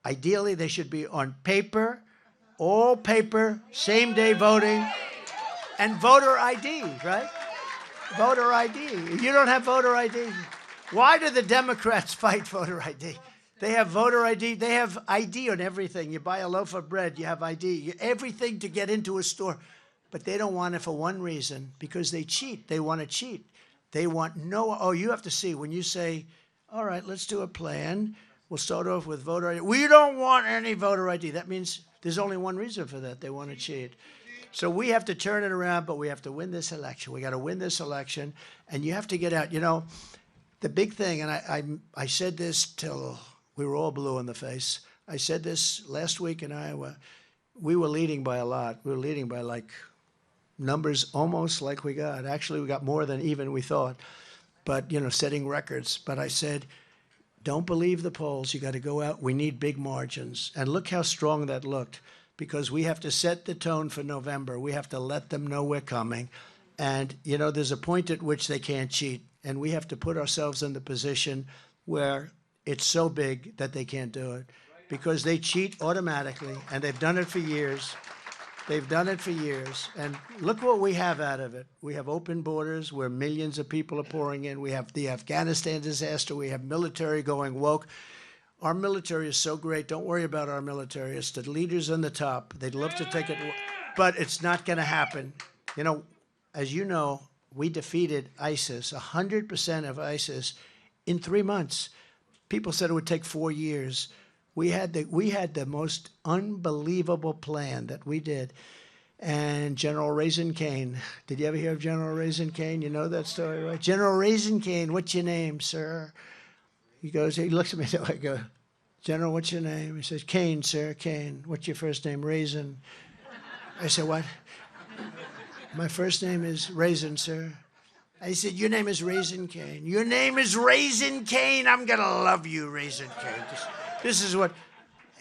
Speaker 1: Ideally, they should be on paper, all paper, same-day voting, and voter ID, right? Voter ID. You don't have voter ID. Why do the Democrats fight voter ID? They have voter ID. They have ID on everything. You buy a loaf of bread, you have ID. Everything to get into a store. But they don't want it for one reason, because they cheat. They want to cheat. They want you have to see, when you say, all right, let's do a plan. We'll start off with voter ID. We don't want any voter ID. That means there's only one reason for that. They want to cheat. So we have to turn it around, but we have to win this election. We got to win this election, and you have to get out. You know, the big thing, and I said this till we were all blue in the face. I said this last week in Iowa. We were leading by a lot. We were leading by like numbers almost like we got. Actually, we got more than even we thought. But, you know, setting records. But I said, don't believe the polls. You got to go out. We need big margins. And look how strong that looked, because we have to set the tone for November. We have to let them know we're coming. And, you know, there's a point at which they can't cheat. And we have to put ourselves in the position where it's so big that they can't do it, because they cheat automatically. And they've done it for years. They've done it for years. And look what we have out of it. We have open borders where millions of people are pouring in. We have the Afghanistan disaster. We have military going woke. Our military is so great. Don't worry about our military. It's the leaders on the top. They'd love to take it, but it's not going to happen. You know, as you know, we defeated ISIS, 100% of ISIS, in 3 months. People said it would take 4 years. We had the most unbelievable plan that we did. and General Raisin Cane. Did you ever hear of General Raisin Cane? You know that story, right? General Raisin Cane, what's your name, sir? He looks at me, so I go, General, what's your name? He says, Cane, sir, Cane. What's your first name? Raisin. I said, what? My first name is Raisin, sir. I said, your name is Raisin Cane. Your name is Raisin Cane. I'm going to love you, Raisin Cane. This is what...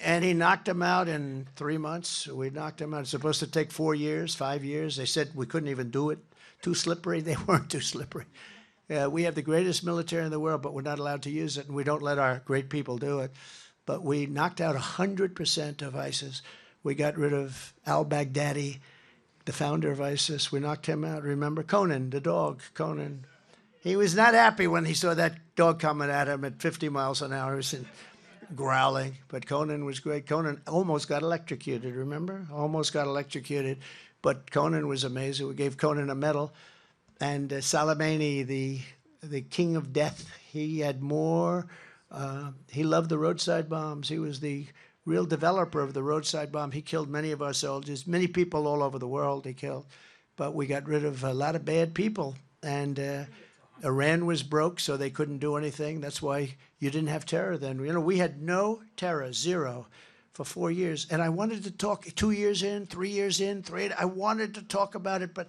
Speaker 1: And he knocked him out in 3 months. We knocked him out. It's supposed to take 4 years, 5 years. They said we couldn't even do it. Too slippery. They weren't too slippery. We have the greatest military in the world, but we're not allowed to use it, and we don't let our great people do it. But we knocked out 100% of ISIS. We got rid of al-Baghdadi, the founder of ISIS. We knocked him out. Remember Conan, the dog, Conan. He was not happy when he saw that dog coming at him at 50 miles an hour. Growling, but Conan was great. Conan almost got electrocuted, remember? Almost got electrocuted, but Conan was amazing. We gave Conan a medal. And Soleimani, the king of death, he had more, he loved the roadside bombs. He was the real developer of the roadside bomb. He killed many of our soldiers, many people all over the world he killed. But we got rid of a lot of bad people. And Iran was broke, so they couldn't do anything. That's why you didn't have terror then. You know, we had no terror, zero, for 4 years. And I wanted to talk 2 years in, 3 years in, I wanted to talk about it, but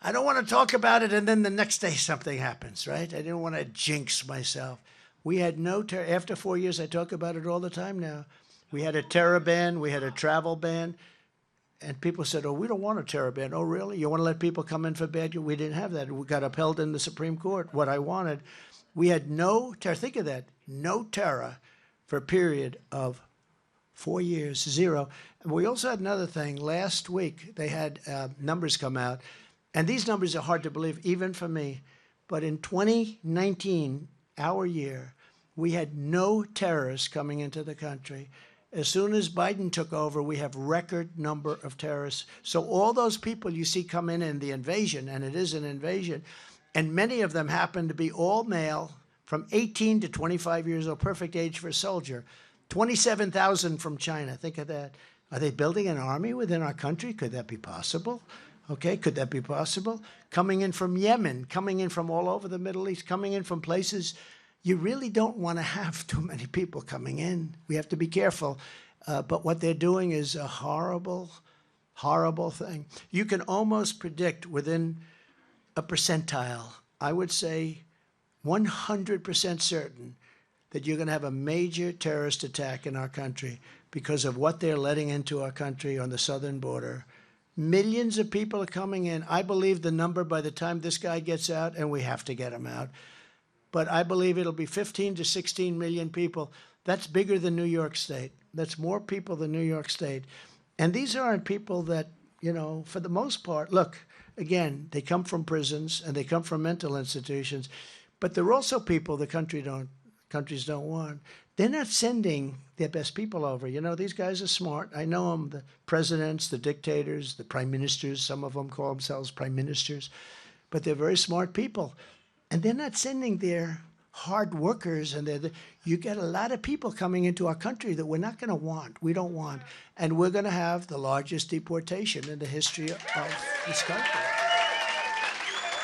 Speaker 1: I don't want to talk about it and then the next day something happens, right? I didn't want to jinx myself. We had no terror. After 4 years, I talk about it all the time now. We had a terror ban. We had a travel ban. And people said, oh, we don't want a terror ban. Oh, really? You want to let people come in for bad? We didn't have that. We got upheld in the Supreme Court, what I wanted. We had no terror. Think of that. No terror for a period of 4 years, zero. And we also had another thing. Last week, they had numbers come out. And these numbers are hard to believe, even for me. But in 2019, our year, we had no terrorists coming into the country. As soon as Biden took over, we have record number of terrorists. So all those people you see come in the invasion, and it is an invasion, and many of them happen to be all male, from 18 to 25 years old, perfect age for a soldier. 27,000 from China. Think of that. Are they building an army within our country? Could that be possible? Okay, could that be possible? Coming in from Yemen, coming in from all over the Middle East, coming in from places you really don't want to have too many people coming in. We have to be careful. But what they're doing is a horrible, horrible thing. You can almost predict within a percentile, I would say 100% certain that you're going to have a major terrorist attack in our country because of what they're letting into our country on the southern border. Millions of people are coming in. I believe the number by the time this guy gets out, and we have to get him out, but I believe it'll be 15 to 16 million people. That's bigger than New York State. That's more people than New York State. And these aren't people that, you know, for the most part, look, again, they come from prisons and they come from mental institutions, but they're also people the countries don't want. They're not sending their best people over. You know, these guys are smart. I know them, the presidents, the dictators, the prime ministers. Some of them call themselves prime ministers, but they're very smart people. And they're not sending their hard workers, and you get a lot of people coming into our country that we're not going to want. We don't want. And we're going to have the largest deportation in the history of this country.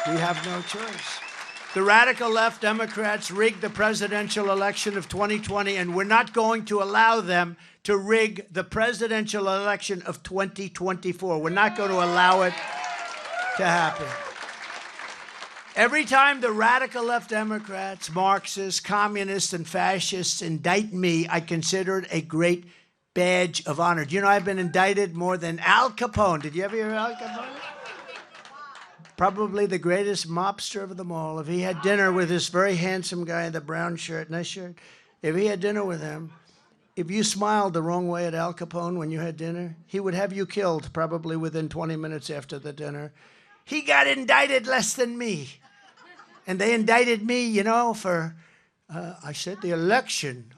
Speaker 1: We have no choice. The radical left Democrats rigged the presidential election of 2020, and we're not going to allow them to rig the presidential election of 2024. We're not going to allow it to happen. Every time the radical left Democrats, Marxists, communists, and fascists indict me, I consider it a great badge of honor. Do you know I've been indicted more than Al Capone? Did you ever hear of Al Capone? Probably the greatest mobster of them all. If he had dinner with this very handsome guy in the brown shirt, nice shirt, if he had dinner with him, if you smiled the wrong way at Al Capone when you had dinner, he would have you killed probably within 20 minutes after the dinner. He got indicted less than me. And they indicted me, you know, for, I said the election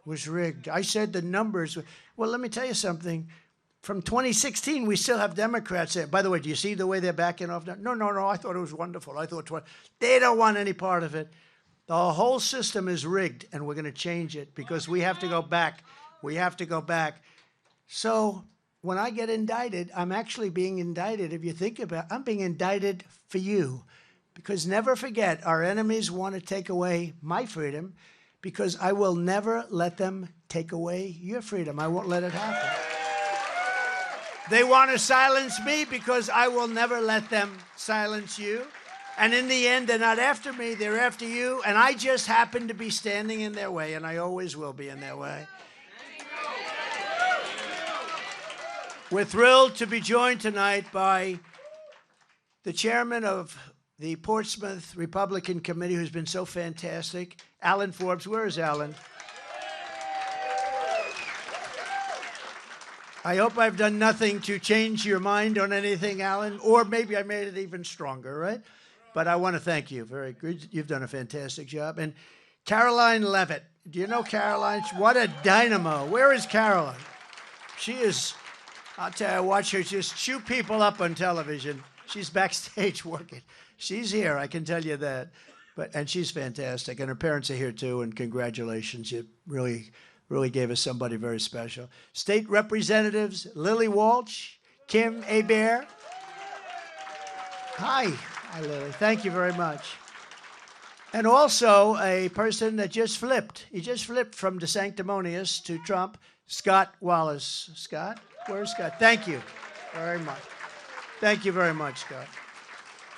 Speaker 1: was rigged. I said the numbers. Well, let me tell you something. From 2016, we still have Democrats there. By the way, do you see the way they're backing off now? No, I thought it was wonderful. They don't want any part of it. The whole system is rigged, and we're going to change it because we have to go back. We have to go back. So when I get indicted, I'm actually being indicted. If you think about it, I'm being indicted for you. Because never forget, our enemies want to take away my freedom, because I will never let them take away your freedom. I won't let it happen. They want to silence me because I will never let them silence you. And in the end, they're not after me, they're after you. And I just happen to be standing in their way, and I always will be in their way. We're thrilled to be joined tonight by the chairman of the Portsmouth Republican Committee, who's been so fantastic, Alan Forbes. Where is Alan? I hope I've done nothing to change your mind on anything, Alan, or maybe I made it even stronger, right? But I want to thank you. Very good. You've done a fantastic job. And Caroline Levitt. Do you know Caroline? What a dynamo. Where is Caroline? She is, I'll tell you, I watch her just chew people up on television. She's backstage working. She's here, I can tell you that. And she's fantastic. And her parents are here too, and congratulations. You really gave us somebody very special. State Representatives Lily Walsh, Kim Hebert. Hi, Lily. Thank you very much. And also a person that just flipped. He just flipped from the sanctimonious to Trump, Scott Wallace. Scott? Where's Scott? Thank you very much. Thank you very much, Scott.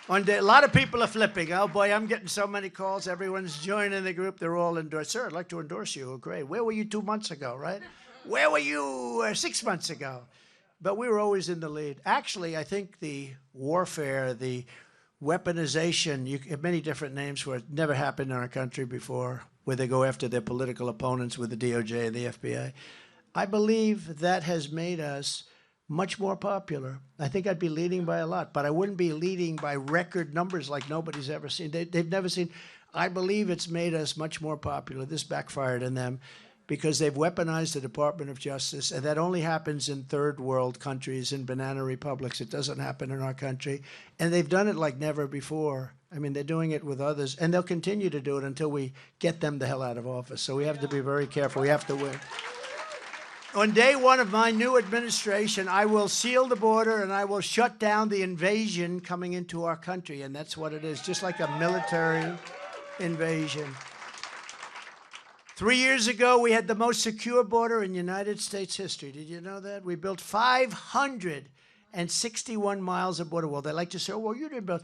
Speaker 1: A lot of people are flipping. Oh, boy, I'm getting so many calls. Everyone's joining the group. They're all endorsed. Sir, I'd like to endorse you. Oh, great. Where were you 2 months ago, right? Where were you 6 months ago? But we were always in the lead. Actually, I think the warfare, the weaponization, you have many different names for it, never happened in our country before, where they go after their political opponents with the DOJ and the FBI. I believe that has made us much more popular. I think I'd be leading by a lot, but I wouldn't be leading by record numbers like nobody's ever seen. They've never seen. I believe it's made us much more popular. This backfired on them because they've weaponized the Department of Justice, and that only happens in third world countries, in banana republics. It doesn't happen in our country. And they've done it like never before. I mean, they're doing it with others, and they'll continue to do it until we get them the hell out of office. So we have to be very careful. We have to win. On day one of my new administration, I will seal the border and I will shut down the invasion coming into our country. And that's what it is, just like a military invasion. 3 years ago, we had the most secure border in United States history. Did you know that? We built 561 miles of border wall. They like to say, oh, well, you didn't build.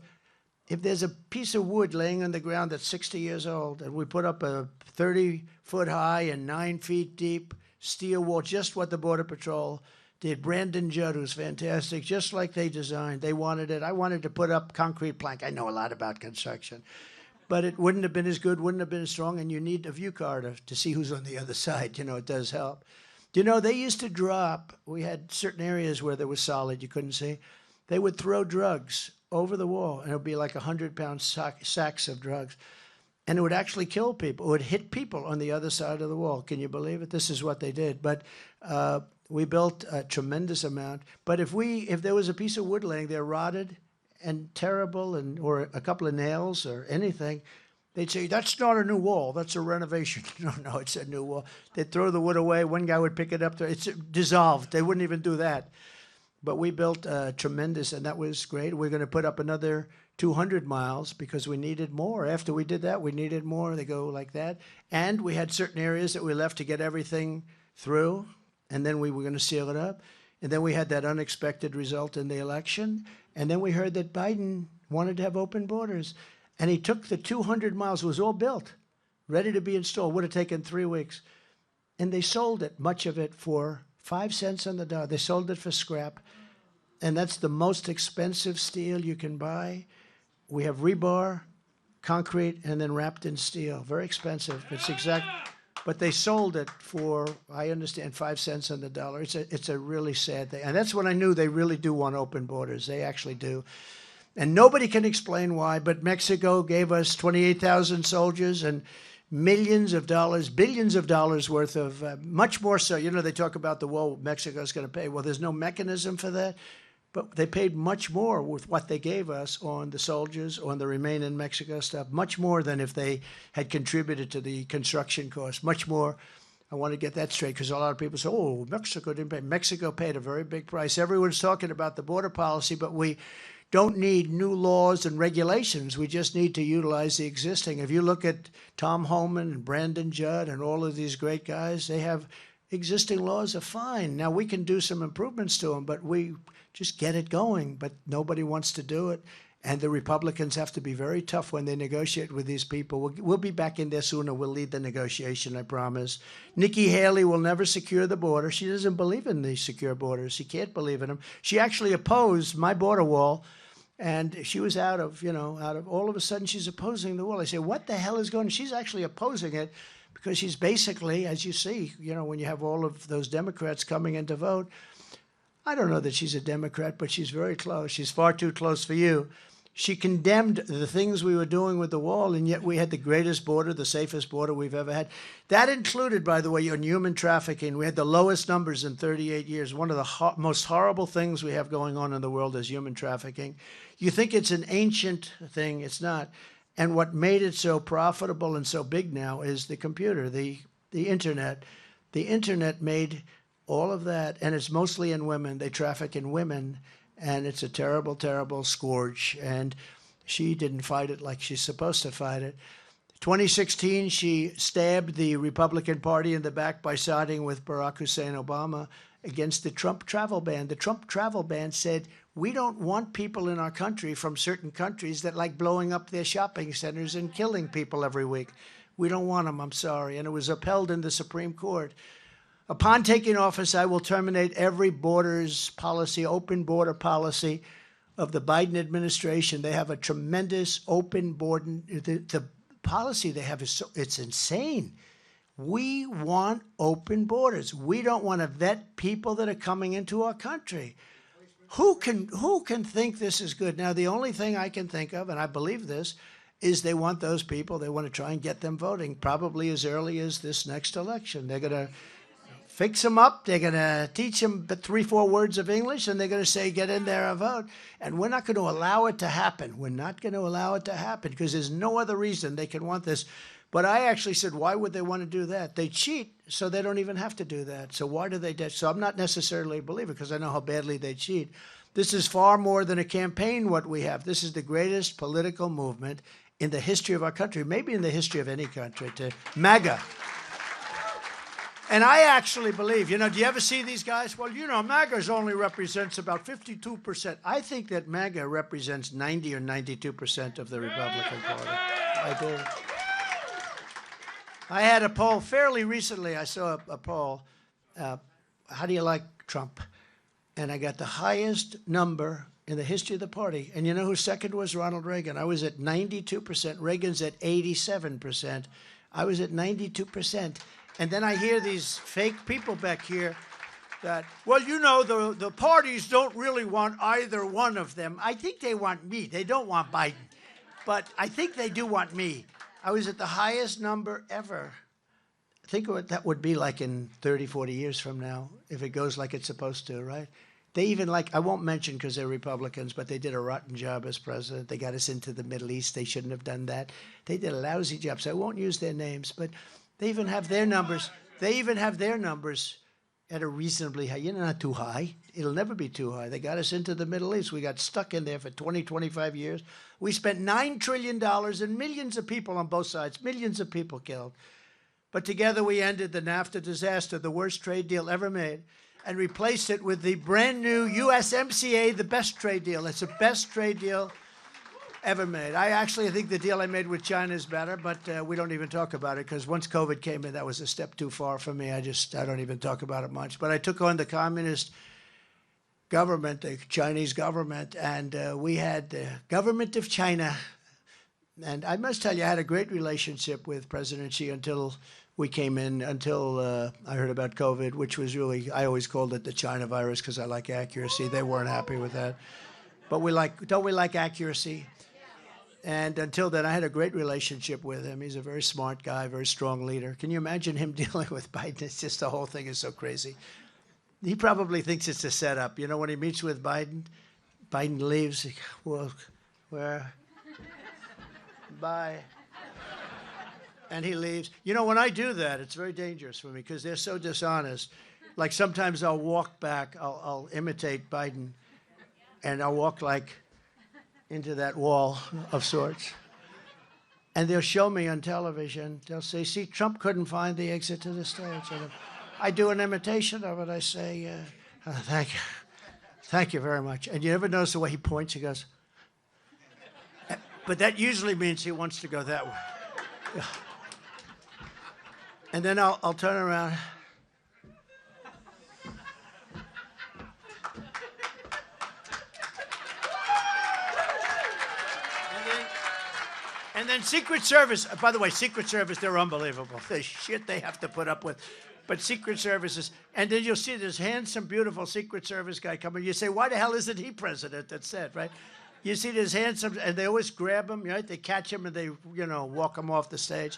Speaker 1: If there's a piece of wood laying on the ground that's 60 years old, and we put up a 30-foot high and 9 feet deep steel wall, just what the Border Patrol did. Brandon Judd, who's fantastic, just like they designed. They wanted it. I wanted to put up concrete plank. I know a lot about construction. But it wouldn't have been as good, wouldn't have been as strong, and you need a view car to see who's on the other side. You know, it does help. You know, they used to drop. We had certain areas where there was solid, you couldn't see. They would throw drugs over the wall, and it would be like 100-pound sacks of drugs. And it would actually kill people. It would hit people on the other side of the wall. Can you believe it? This is what they did. But we built a tremendous amount. But if there was a piece of wood laying there rotted and terrible, or a couple of nails or anything, they'd say, that's not a new wall. That's a renovation. No, it's a new wall. They'd throw the wood away. One guy would pick it up. It's dissolved. They wouldn't even do that. But we built tremendous, and that was great. We're going to put up another 200 miles because we needed more. After we did that, we needed more. They go like that. And we had certain areas that we left to get everything through, and then we were going to seal it up. And then we had that unexpected result in the election. And then we heard that Biden wanted to have open borders. And he took the 200 miles, it was all built, ready to be installed. Would have taken 3 weeks. And they sold it, much of it, for 5 cents on the dollar. They sold it for scrap. And that's the most expensive steel you can buy. We have rebar, concrete, and then wrapped in steel. Very expensive. It's exact. But they sold it for, I understand, 5 cents on the dollar. It's a really sad thing. And that's when I knew they really do want open borders. They actually do. And nobody can explain why, but Mexico gave us 28,000 soldiers and millions of dollars, billions of dollars worth of, much more so. You know, they talk about the wall Mexico's going to pay. Well, there's no mechanism for that. But they paid much more with what they gave us on the soldiers, on the Remain in Mexico stuff, much more than if they had contributed to the construction costs, much more. I want to get that straight because a lot of people say, oh, Mexico didn't pay. Mexico paid a very big price. Everyone's talking about the border policy, but we don't need new laws and regulations. We just need to utilize the existing. If you look at Tom Homan and Brandon Judd and all of these great guys, they have existing laws are fine. Now, we can do some improvements to them, but we just get it going. But nobody wants to do it. And the Republicans have to be very tough when they negotiate with these people. We'll be back in there sooner. We'll lead the negotiation, I promise. Nikki Haley will never secure the border. She doesn't believe in these secure borders. She can't believe in them. She actually opposed my border wall, and she was out of all of a sudden she's opposing the wall. I say, what the hell is going on? She's actually opposing it because she's basically, as you see, when you have all of those Democrats coming in to vote, I don't know that she's a Democrat, but she's very close. She's far too close for you. She condemned the things we were doing with the wall, and yet we had the greatest border, the safest border we've ever had. That included, by the way, on human trafficking. We had the lowest numbers in 38 years. One of the most horrible things we have going on in the world is human trafficking. You think it's an ancient thing. It's not. And what made it so profitable and so big now is the computer, the Internet. The Internet made all of that, and it's mostly in women. They traffic in women. And it's a terrible, terrible scourge. And she didn't fight it like she's supposed to fight it. 2016, she stabbed the Republican Party in the back by siding with Barack Hussein Obama against the Trump travel ban. The Trump travel ban said, we don't want people in our country from certain countries that like blowing up their shopping centers and killing people every week. We don't want them, I'm sorry. And it was upheld in the Supreme Court. Upon taking office, I will terminate every borders policy, open border policy of the Biden administration. They have a tremendous open border. The policy they have is it's insane. We want open borders. We don't want to vet people that are coming into our country. Who can think this is good? Now, the only thing I can think of, and I believe this, is they want those people, they want to try and get them voting, probably as early as this next election. They're going to fix them up. They're going to teach them 3-4 words of English, and they're going to say, get in there and vote. And we're not going to allow it to happen. We're not going to allow it to happen because there's no other reason they can want this. But I actually said, why would they want to do that? They cheat, so they don't even have to do that. So why do they? So I'm not necessarily a believer because I know how badly they cheat. This is far more than a campaign, what we have. This is the greatest political movement in the history of our country, maybe in the history of any country, to MAGA. And I actually believe, do you ever see these guys? Well, MAGA only represents about 52%. I think that MAGA represents 90 or 92% of the Republican Party. I do. I had a poll fairly recently. I saw a poll. How do you like Trump? And I got the highest number in the history of the party. And you know who second was? Ronald Reagan. I was at 92%. Reagan's at 87%. I was at 92%. And then I hear these fake people back here that, well, the parties don't really want either one of them. I think they want me. They don't want Biden. But I think they do want me. I was at the highest number ever. Think of what that would be like in 30, 40 years from now, if it goes like it's supposed to, right? They even I won't mention because they're Republicans, but they did a rotten job as president. They got us into the Middle East. They shouldn't have done that. They did a lousy job. So I won't use their names, but they even have their numbers. They even have their numbers at a reasonably high. Not too high. It'll never be too high. They got us into the Middle East. We got stuck in there for 20, 25 years. We spent $9 trillion and millions of people on both sides, millions of people killed. But together we ended the NAFTA disaster, the worst trade deal ever made, and replaced it with the brand new USMCA, the best trade deal. It's the best trade deal ever made. I actually think the deal I made with China is better, but we don't even talk about it because once COVID came in, that was a step too far for me. I don't even talk about it much. But I took on the communist government, the Chinese government, and we had the government of China. And I must tell you, I had a great relationship with President Xi until we came in, until I heard about COVID, which was really, I always called it the China virus because I like accuracy. They weren't happy with that. But don't we like accuracy? And until then, I had a great relationship with him. He's a very smart guy, very strong leader. Can you imagine him dealing with Biden? It's just the whole thing is so crazy. He probably thinks it's a setup. When he meets with Biden, Biden leaves. Well, where? Bye. and he leaves. You know, when I do that, it's very dangerous for me because they're so dishonest. Like sometimes I'll walk back, I'll imitate Biden, and I'll walk like into that wall of sorts. And they'll show me on television, they'll say, see, Trump couldn't find the exit to the stage. And I do an imitation of it. I say, thank you very much. And you ever notice the way he points? He goes, but that usually means he wants to go that way. Yeah. And then I'll turn around. And then Secret Service, by the way, Secret Service, they're unbelievable. The shit they have to put up with. But Secret Services, and then you'll see this handsome, beautiful Secret Service guy coming. You say, why the hell isn't he president? That's it, right? You see this handsome, and they always grab him, right? They catch him and they, walk him off the stage.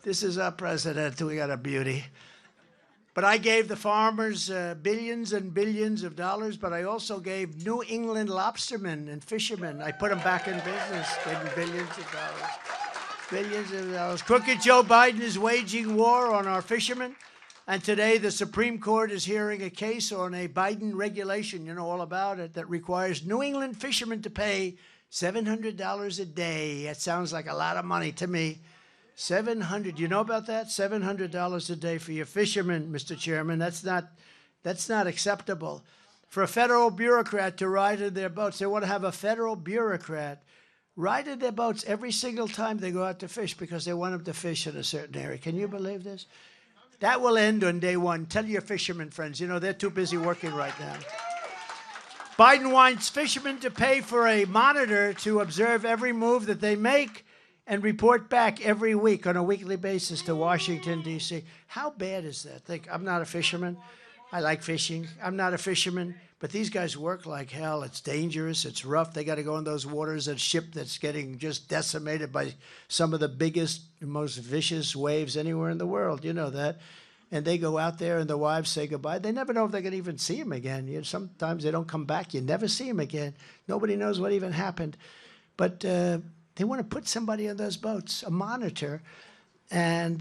Speaker 1: This is our president. We got a beauty. But I gave the farmers billions and billions of dollars, but I also gave New England lobstermen and fishermen. I put them back in business, gave them billions of dollars. Billions of dollars. Crooked Joe Biden is waging war on our fishermen. And today the Supreme Court is hearing a case on a Biden regulation, you know all about it, that requires New England fishermen to pay $700 a day. That sounds like a lot of money to me. $700, you know about that? $700 a day for your fishermen, Mr. Chairman. That's not acceptable. For a federal bureaucrat to ride in their boats, they want to have a federal bureaucrat ride in their boats every single time they go out to fish because they want them to fish in a certain area. Can you believe this? That will end on day one. Tell your fishermen friends, they're too busy working right now. Biden wants fishermen to pay for a monitor to observe every move that they make and report back every week on a weekly basis to Washington, D.C. How bad is that? Think, I'm not a fisherman. I like fishing. I'm not a fisherman. But these guys work like hell. It's dangerous. It's rough. They got to go in those waters. A ship that's getting just decimated by some of the biggest, most vicious waves anywhere in the world. You know that. And they go out there and the wives say goodbye. They never know if they can even see him again. Sometimes they don't come back. You never see him again. Nobody knows what even happened. But they want to put somebody on those boats, a monitor, and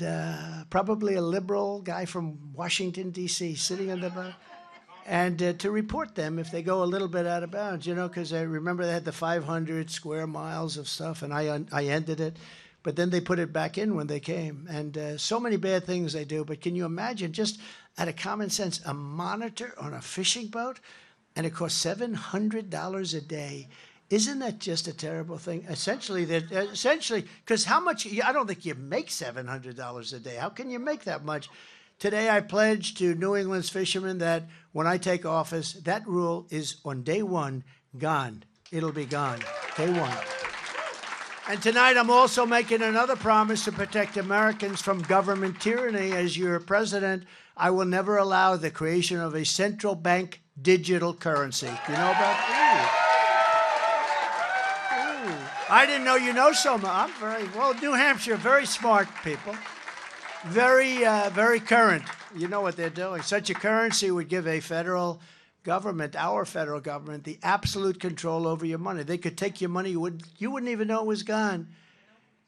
Speaker 1: probably a liberal guy from Washington, D.C., sitting on the boat, and to report them if they go a little bit out of bounds, because I remember they had the 500 square miles of stuff, and I ended it. But then they put it back in when they came. And so many bad things they do. But can you imagine, just out of common sense, a monitor on a fishing boat? And it costs $700 a day. Isn't that just a terrible thing? Essentially, because how much? I don't think you make $700 a day. How can you make that much? Today, I pledged to New England's fishermen that when I take office, that rule is on day one gone. It'll be gone. Day one. And tonight, I'm also making another promise to protect Americans from government tyranny. As your president, I will never allow the creation of a central bank digital currency. Do you know about that? I didn't know you know so much. I'm New Hampshire, very smart people. Very current. You know what they're doing. Such a currency would give a federal government, our federal government, the absolute control over your money. They could take your money, you wouldn't even know it was gone.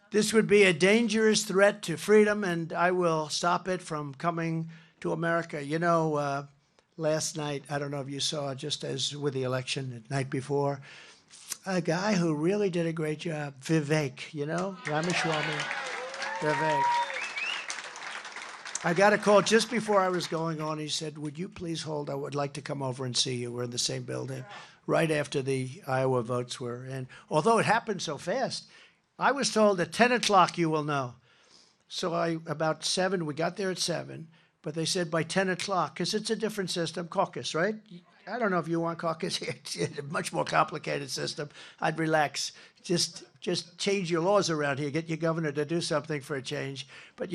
Speaker 1: This would be a dangerous threat to freedom, and I will stop it from coming to America. Last night, I don't know if you saw, just as with the election, the night before, a guy who really did a great job, Vivek, Ramaswamy, Vivek. I got a call just before I was going on. He said, would you please hold? I would like to come over and see you. We're in the same building right after the Iowa votes were in. Although it happened so fast, I was told at 10 o'clock you will know. So about 7, we got there at 7, but they said by 10 o'clock, because it's a different system, caucus, right? I don't know if you want caucus. It's a much more complicated system. I'd relax. Just change your laws around here. Get your governor to do something for a change. But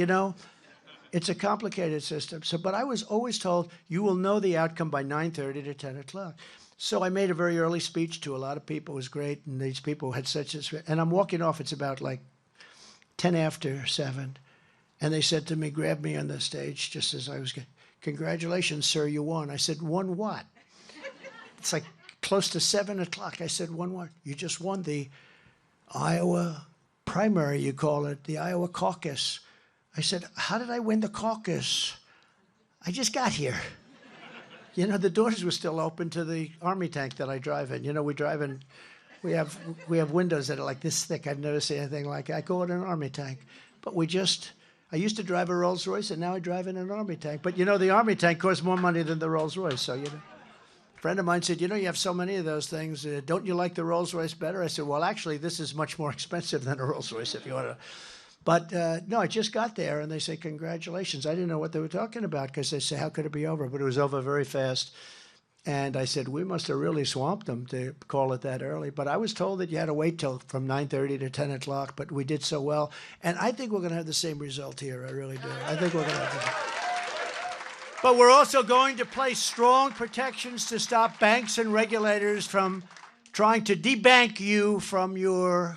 Speaker 1: it's a complicated system. But I was always told you will know the outcome by 9:30 to 10 o'clock. So I made a very early speech to a lot of people. It was great, and these people had and I'm walking off. It's about like 10 after 7, and they said to me, grab me on the stage just as I was going, congratulations, sir, you won. I said, won what? It's like close to 7 o'clock. I said, won what? You just won the Iowa primary, you call it, the Iowa caucus. I said, how did I win the caucus? I just got here. You know, the doors were still open to the army tank that I drive in. You know, we drive in, we have windows that are like this thick. I've never seen anything like it. I go in an army tank. But I used to drive a Rolls Royce, and now I drive in an army tank. But, you know, the army tank costs more money than the Rolls Royce. So, you know, a friend of mine said, you know, you have so many of those things. Don't you like the Rolls Royce better? I said, well, actually, this is much more expensive than a Rolls Royce if you want to. But, no, I just got there, and they say, congratulations. I didn't know what they were talking about because they say, how could it be over? But it was over very fast. And I said, we must have really swamped them to call it that early. But I was told that you had to wait till from 9:30 to 10 o'clock, but we did so well. And I think we're going to have the same result here. I really do. I think we're going to have the But we're also going to place strong protections to stop banks and regulators from trying to debank you from your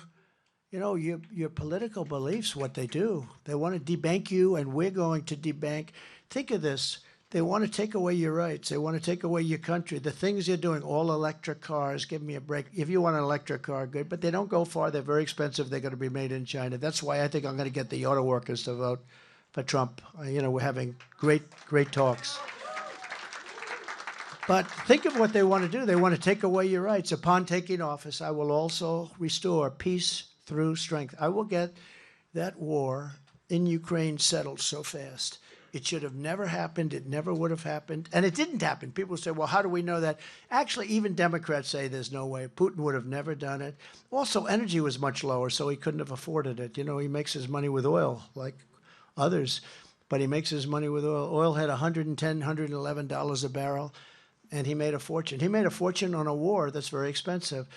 Speaker 1: political beliefs, what they do. They want to debank you, and we're going to debank. Think of this. They want to take away your rights. They want to take away your country. The things you're doing, all electric cars, give me a break. If you want an electric car, good. But they don't go far. They're very expensive. They're going to be made in China. That's why I think I'm going to get the auto workers to vote for Trump. You know, we're having great talks. But think of what they want to do. They want to take away your rights. Upon taking office, I will also restore peace through strength. I will get that war in Ukraine settled so fast. It should have never happened. It never would have happened. And it didn't happen. People say, well, how do we know that? Actually, even Democrats say there's no way. Putin would have never done it. Also, energy was much lower, so he couldn't have afforded it. You know, he makes his money with oil like others, but he makes his money with oil. Oil had $110, $111 a barrel, and he made a fortune. He made a fortune on a war that's very expensive.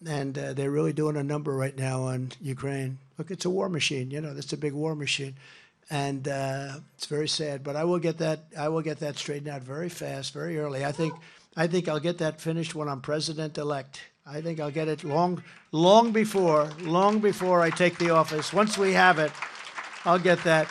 Speaker 1: And they're really doing a number right now on Ukraine. Look, it's a war machine. You know, that's a big war machine. And it's very sad, but I will get that straightened out very fast, very early. I think I'll get that finished when I'm president-elect. I think I'll get it long before I take the office. Once we have it, I'll get that.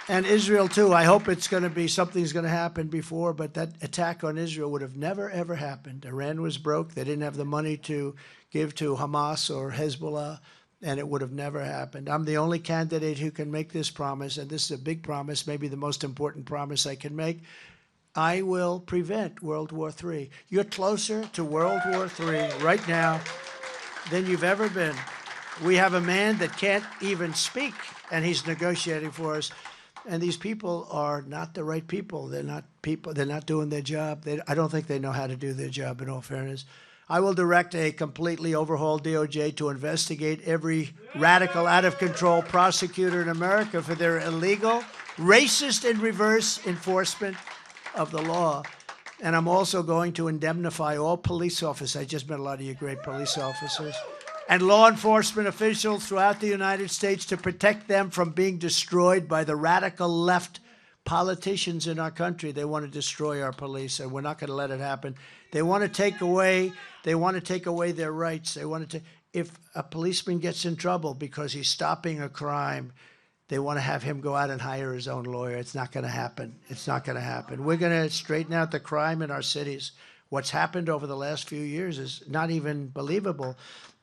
Speaker 1: And Israel too. I hope something's going to happen before, but that attack on Israel would have never ever happened. Iran was broke. They didn't have the money to give to Hamas or Hezbollah, and it would have never happened. I'm the only candidate who can make this promise, and this is a big promise, maybe the most important promise I can make. I will prevent World War III. You're closer to World War III right now than you've ever been. We have a man that can't even speak, and he's negotiating for us. And these people are not the right people. They're not doing their job. I don't think they know how to do their job, in all fairness. I will direct a completely overhauled DOJ to investigate every radical, out-of-control prosecutor in America for their illegal, racist, and reverse enforcement of the law. And I'm also going to indemnify all police officers. I just met a lot of you great police officers and law enforcement officials throughout the United States to protect them from being destroyed by the radical left politicians in our country. They want to destroy our police, and we're not going to let it happen. They want to take away their rights. If a policeman gets in trouble because he's stopping a crime, they want to have him go out and hire his own lawyer. It's not going to happen. It's not going to happen. We're going to straighten out the crime in our cities. What's happened over the last few years is not even believable.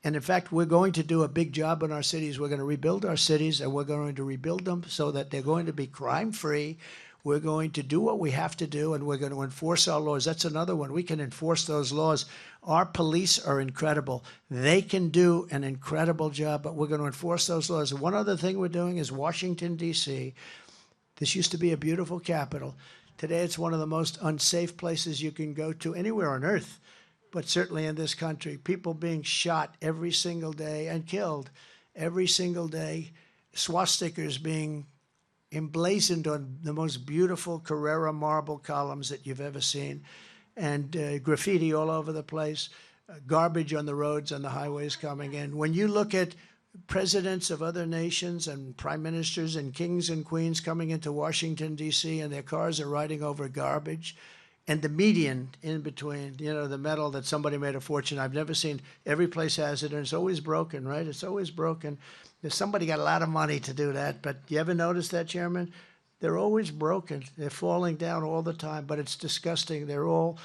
Speaker 1: And in fact, we're going to do a big job in our cities. We're going to rebuild our cities, and we're going to rebuild them so that they're going to be crime-free. We're going to do what we have to do, and we're going to enforce our laws. That's another one. We can enforce those laws. Our police are incredible. They can do an incredible job, but we're going to enforce those laws. And one other thing we're doing is Washington, D.C. This used to be a beautiful capital. Today, it's one of the most unsafe places you can go to anywhere on earth, but certainly in this country. People being shot every single day and killed every single day. Swastikas being emblazoned on the most beautiful Carrara marble columns that you've ever seen, and graffiti all over the place, garbage on the roads and the highways coming in. When you look at presidents of other nations and prime ministers and kings and queens coming into Washington, D.C., and their cars are riding over garbage, and the median in between, you know, the metal that somebody made a fortune. I've never seen. Every place has it, and it's always broken, right? It's always broken. If somebody got a lot of money to do that, but you ever notice that, Chairman? They're always broken. They're falling down all the time, but it's disgusting. They're all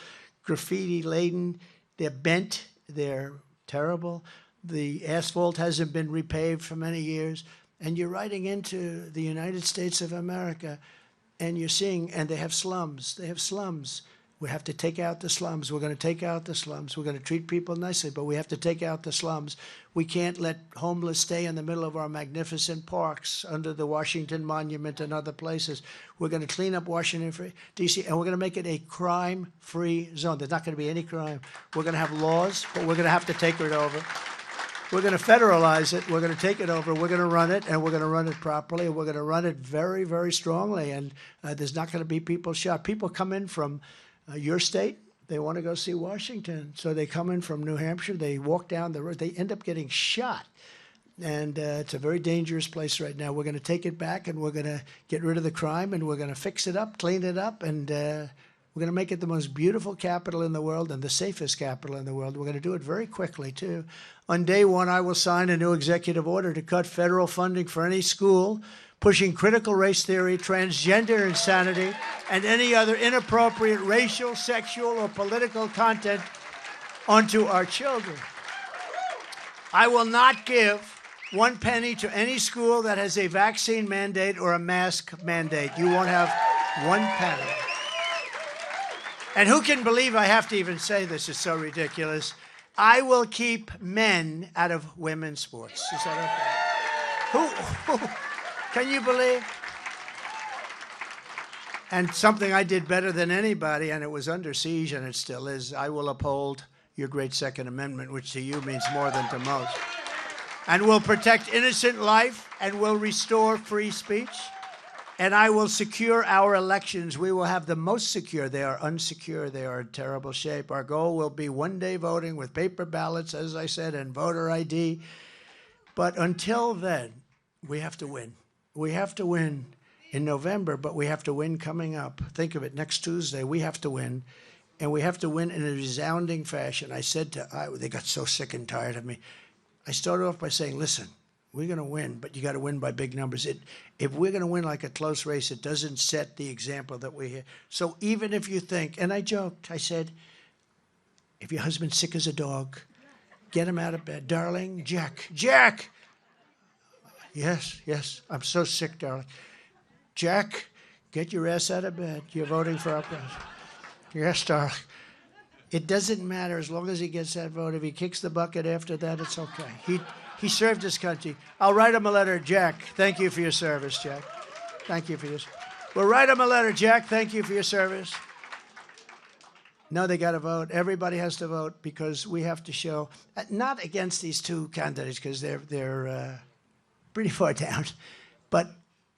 Speaker 1: graffiti-laden. They're bent. They're terrible. The asphalt hasn't been repaved for many years. And you're riding into the United States of America, and you're seeing, and they have slums. They have slums. We have to take out the slums. We're going to take out the slums. We're going to treat people nicely, but we have to take out the slums. We can't let homeless stay in the middle of our magnificent parks under the Washington Monument and other places. We're going to clean up Washington, D.C., and we're going to make it a crime-free zone. There's not going to be any crime. We're going to have laws, but we're going to have to take it over. We're going to federalize it. We're going to take it over. We're going to run it, and we're going to run it properly. We're going to run it very, very strongly, and there's not going to be people shot. People come in from your state. They want to go see Washington, so they come in from New Hampshire. They walk down the road. They end up getting shot, and it's a very dangerous place right now. We're going to take it back, and we're going to get rid of the crime, and we're going to fix it up, clean it up, and we're going to make it the most beautiful capital in the world and the safest capital in the world. We're going to do it very quickly, too. On day one, I will sign a new executive order to cut federal funding for any school pushing critical race theory, transgender insanity, and any other inappropriate racial, sexual, or political content onto our children. I will not give 1 penny to any school that has a vaccine mandate or a mask mandate. You won't have 1 penny. And who can believe I have to even say this? It's so ridiculous. I will keep men out of women's sports. Is that okay? Who can you believe? And something I did better than anybody, and it was under siege, and it still is, I will uphold your great Second Amendment, which to you means more than to most. And will protect innocent life, and will restore free speech. And I will secure our elections. We will have the most secure. They are unsecure. They are in terrible shape. Our goal will be one-day voting with paper ballots, as I said, and voter ID. But until then, we have to win. We have to win in November, but we have to win coming up. Think of it, next Tuesday, we have to win. And we have to win in a resounding fashion. I said to Iowa, they got so sick and tired of me. I started off by saying, listen, we're going to win, but you got to win by big numbers. If we're going to win like a close race, it doesn't set the example that we have. So even if you think, and I joked, I said, if your husband's sick as a dog, get him out of bed. Darling, Jack. Yes, I'm so sick, darling. Jack, get your ass out of bed. You're voting for our president. Yes, darling. It doesn't matter as long as he gets that vote. If he kicks the bucket after that, it's okay. He served his country. I'll write him a letter. Jack, thank you for your service, Jack. Thank you for your service. We'll write him a letter. Jack, thank you for your service. No, they got to vote. Everybody has to vote because we have to show, not against these two candidates because they're pretty far down, but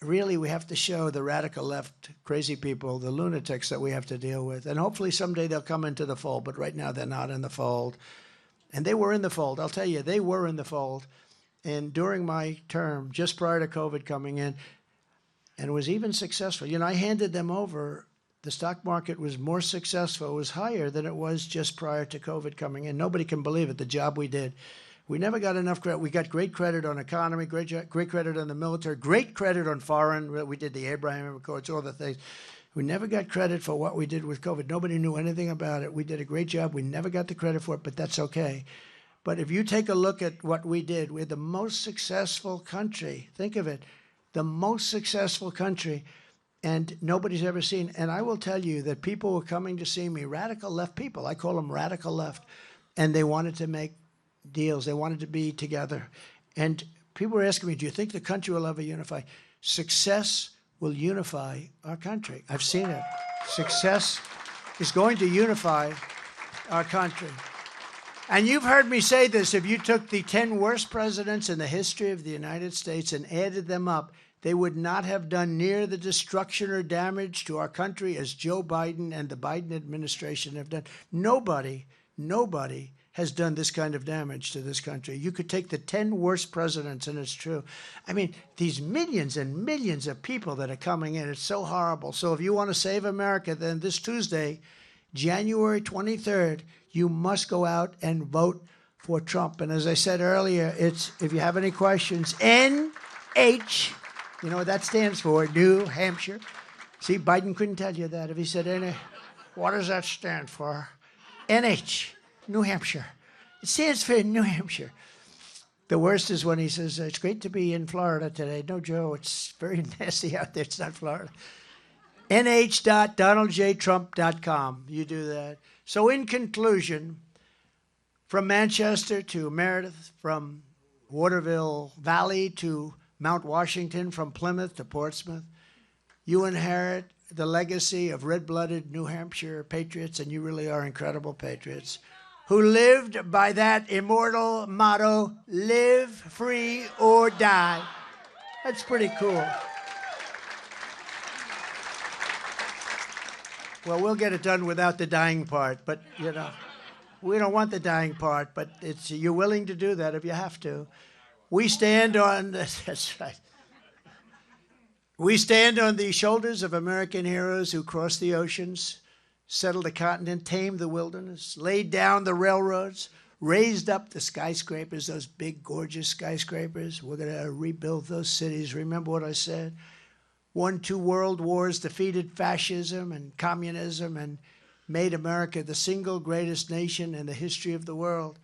Speaker 1: really we have to show the radical left crazy people, the lunatics that we have to deal with. And hopefully someday they'll come into the fold, but right now they're not in the fold. And they were in the fold. I'll tell you, they were in the fold. And during my term, just prior to COVID coming in, and it was even successful. You know, I handed them over. The stock market was more successful. It was higher than it was just prior to COVID coming in. Nobody can believe it, the job we did. We never got enough credit. We got great credit on economy, great credit on the military, great credit on foreign. We did the Abraham Accords, all the things. We never got credit for what we did with COVID. Nobody knew anything about it. We did a great job. We never got the credit for it, but that's okay. But if you take a look at what we did, we're the most successful country. Think of it, the most successful country, and nobody's ever seen. And I will tell you that people were coming to see me, radical left people. I call them radical left, and they wanted to make deals. They wanted to be together. And people were asking me, do you think the country will ever unify? Success will unify our country. I've seen it. Success is going to unify our country. And you've heard me say this, if you took the 10 worst presidents in the history of the United States and added them up, they would not have done near the destruction or damage to our country as Joe Biden and the Biden administration have done. Nobody has done this kind of damage to this country. You could take the 10 worst presidents, and it's true. I mean, these millions and millions of people that are coming in, it's so horrible. So if you want to save America, then this Tuesday, January 23rd, you must go out and vote for Trump. And as I said earlier, it's, if you have any questions, NH, you know what that stands for, New Hampshire. See, Biden couldn't tell you that if he said NH. What does that stand for? NH. New Hampshire. It stands for New Hampshire. The worst is when he says, it's great to be in Florida today. No, Joe, it's very nasty out there. It's not Florida. nh.donaldjtrump.com. You do that. So in conclusion, from Manchester to Meredith, from Waterville Valley to Mount Washington, from Plymouth to Portsmouth, you inherit the legacy of red-blooded New Hampshire patriots, and you really are incredible patriots, who lived by that immortal motto, live free or die. That's pretty cool. Well, we'll get it done without the dying part, but, you know, we don't want the dying part, but it's you're willing to do that if you have to. We stand on, that's right. We stand on the shoulders of American heroes who crossed the oceans, settled the continent, tamed the wilderness, laid down the railroads, raised up the skyscrapers, those big, gorgeous skyscrapers. We're going to rebuild those cities. Remember what I said? Won 2 world wars, defeated fascism and communism, and made America the single greatest nation in the history of the world.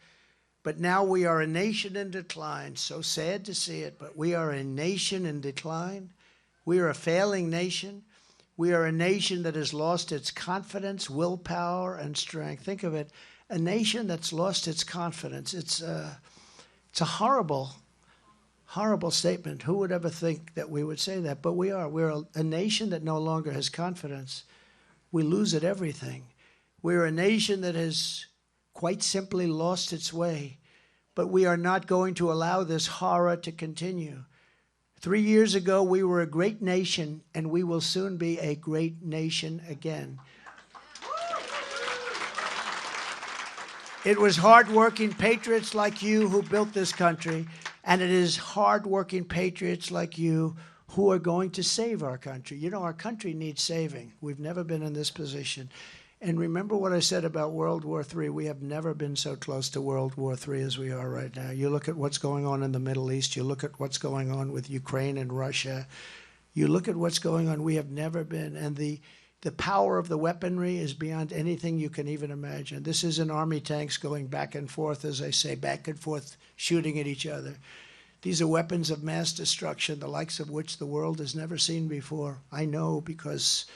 Speaker 1: But now we are a nation in decline. So sad to see it, but we are a nation in decline. We are a failing nation. We are a nation that has lost its confidence, willpower, and strength. Think of it, a nation that's lost its confidence. It's a horrible, horrible statement. Who would ever think that we would say that? But we are. We're a nation that no longer has confidence. We lose at everything. We're a nation that has quite simply lost its way. But we are not going to allow this horror to continue. 3 years ago, we were a great nation, and we will soon be a great nation again. It was hardworking patriots like you who built this country, and it is hardworking patriots like you who are going to save our country. You know, our country needs saving. We've never been in this position. And remember what I said about World War III. We have never been so close to World War III as we are right now. You look at what's going on in the Middle East. You look at what's going on with Ukraine and Russia. You look at what's going on. We have never been. And the power of the weaponry is beyond anything you can even imagine. This isn't Army tanks going back and forth, as I say, back and forth, shooting at each other. These are weapons of mass destruction, the likes of which the world has never seen before. I know because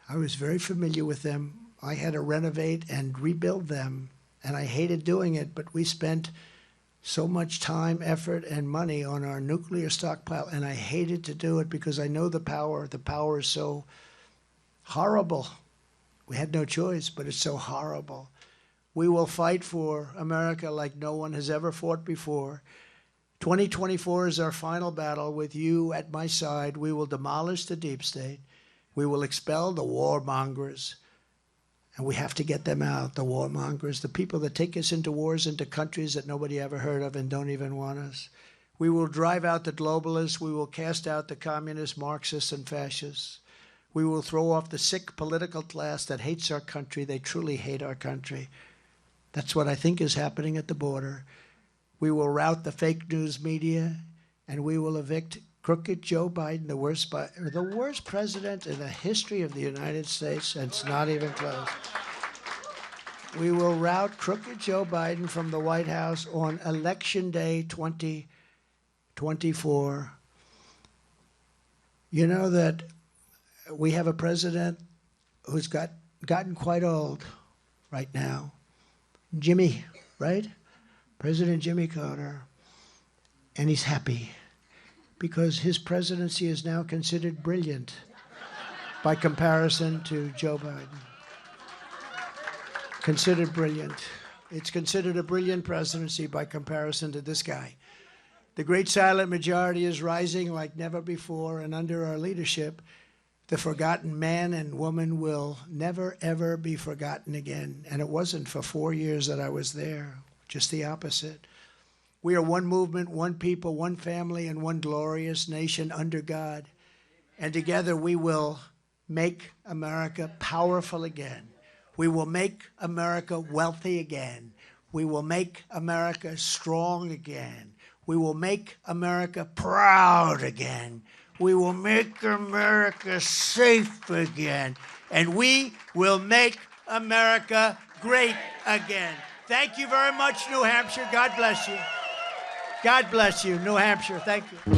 Speaker 1: I was very familiar with them. I had to renovate and rebuild them, and I hated doing it, but we spent so much time, effort, and money on our nuclear stockpile, and I hated to do it because I know the power. The power is so horrible. We had no choice, but it's so horrible. We will fight for America like no one has ever fought before. 2024 is our final battle. With you at my side, we will demolish the deep state. We will expel the warmongers. And we have to get them out, the warmongers, the people that take us into wars, into countries that nobody ever heard of and don't even want us. We will drive out the globalists. We will cast out the communists, Marxists, and fascists. We will throw off the sick political class that hates our country. They truly hate our country. That's what I think is happening at the border. We will rout the fake news media, and we will evict crooked Joe Biden, the worst president in the history of the United States, and it's not even close. We will rout crooked Joe Biden from the White House on Election Day 2024. You know that we have a president who's gotten quite old right now. Jimmy, right? President Jimmy Carter. And he's happy because his presidency is now considered brilliant by comparison to Joe Biden. Considered brilliant. It's considered a brilliant presidency by comparison to this guy. The great silent majority is rising like never before, and under our leadership, the forgotten man and woman will never, ever be forgotten again. And it wasn't for 4 years that I was there, just the opposite. We are one movement, one people, one family, and one glorious nation under God. And together we will make America powerful again. We will make America wealthy again. We will make America strong again. We will make America proud again. We will make America safe again. And we will make America great again. Thank you very much, New Hampshire. God bless you. God bless you, New Hampshire. Thank you.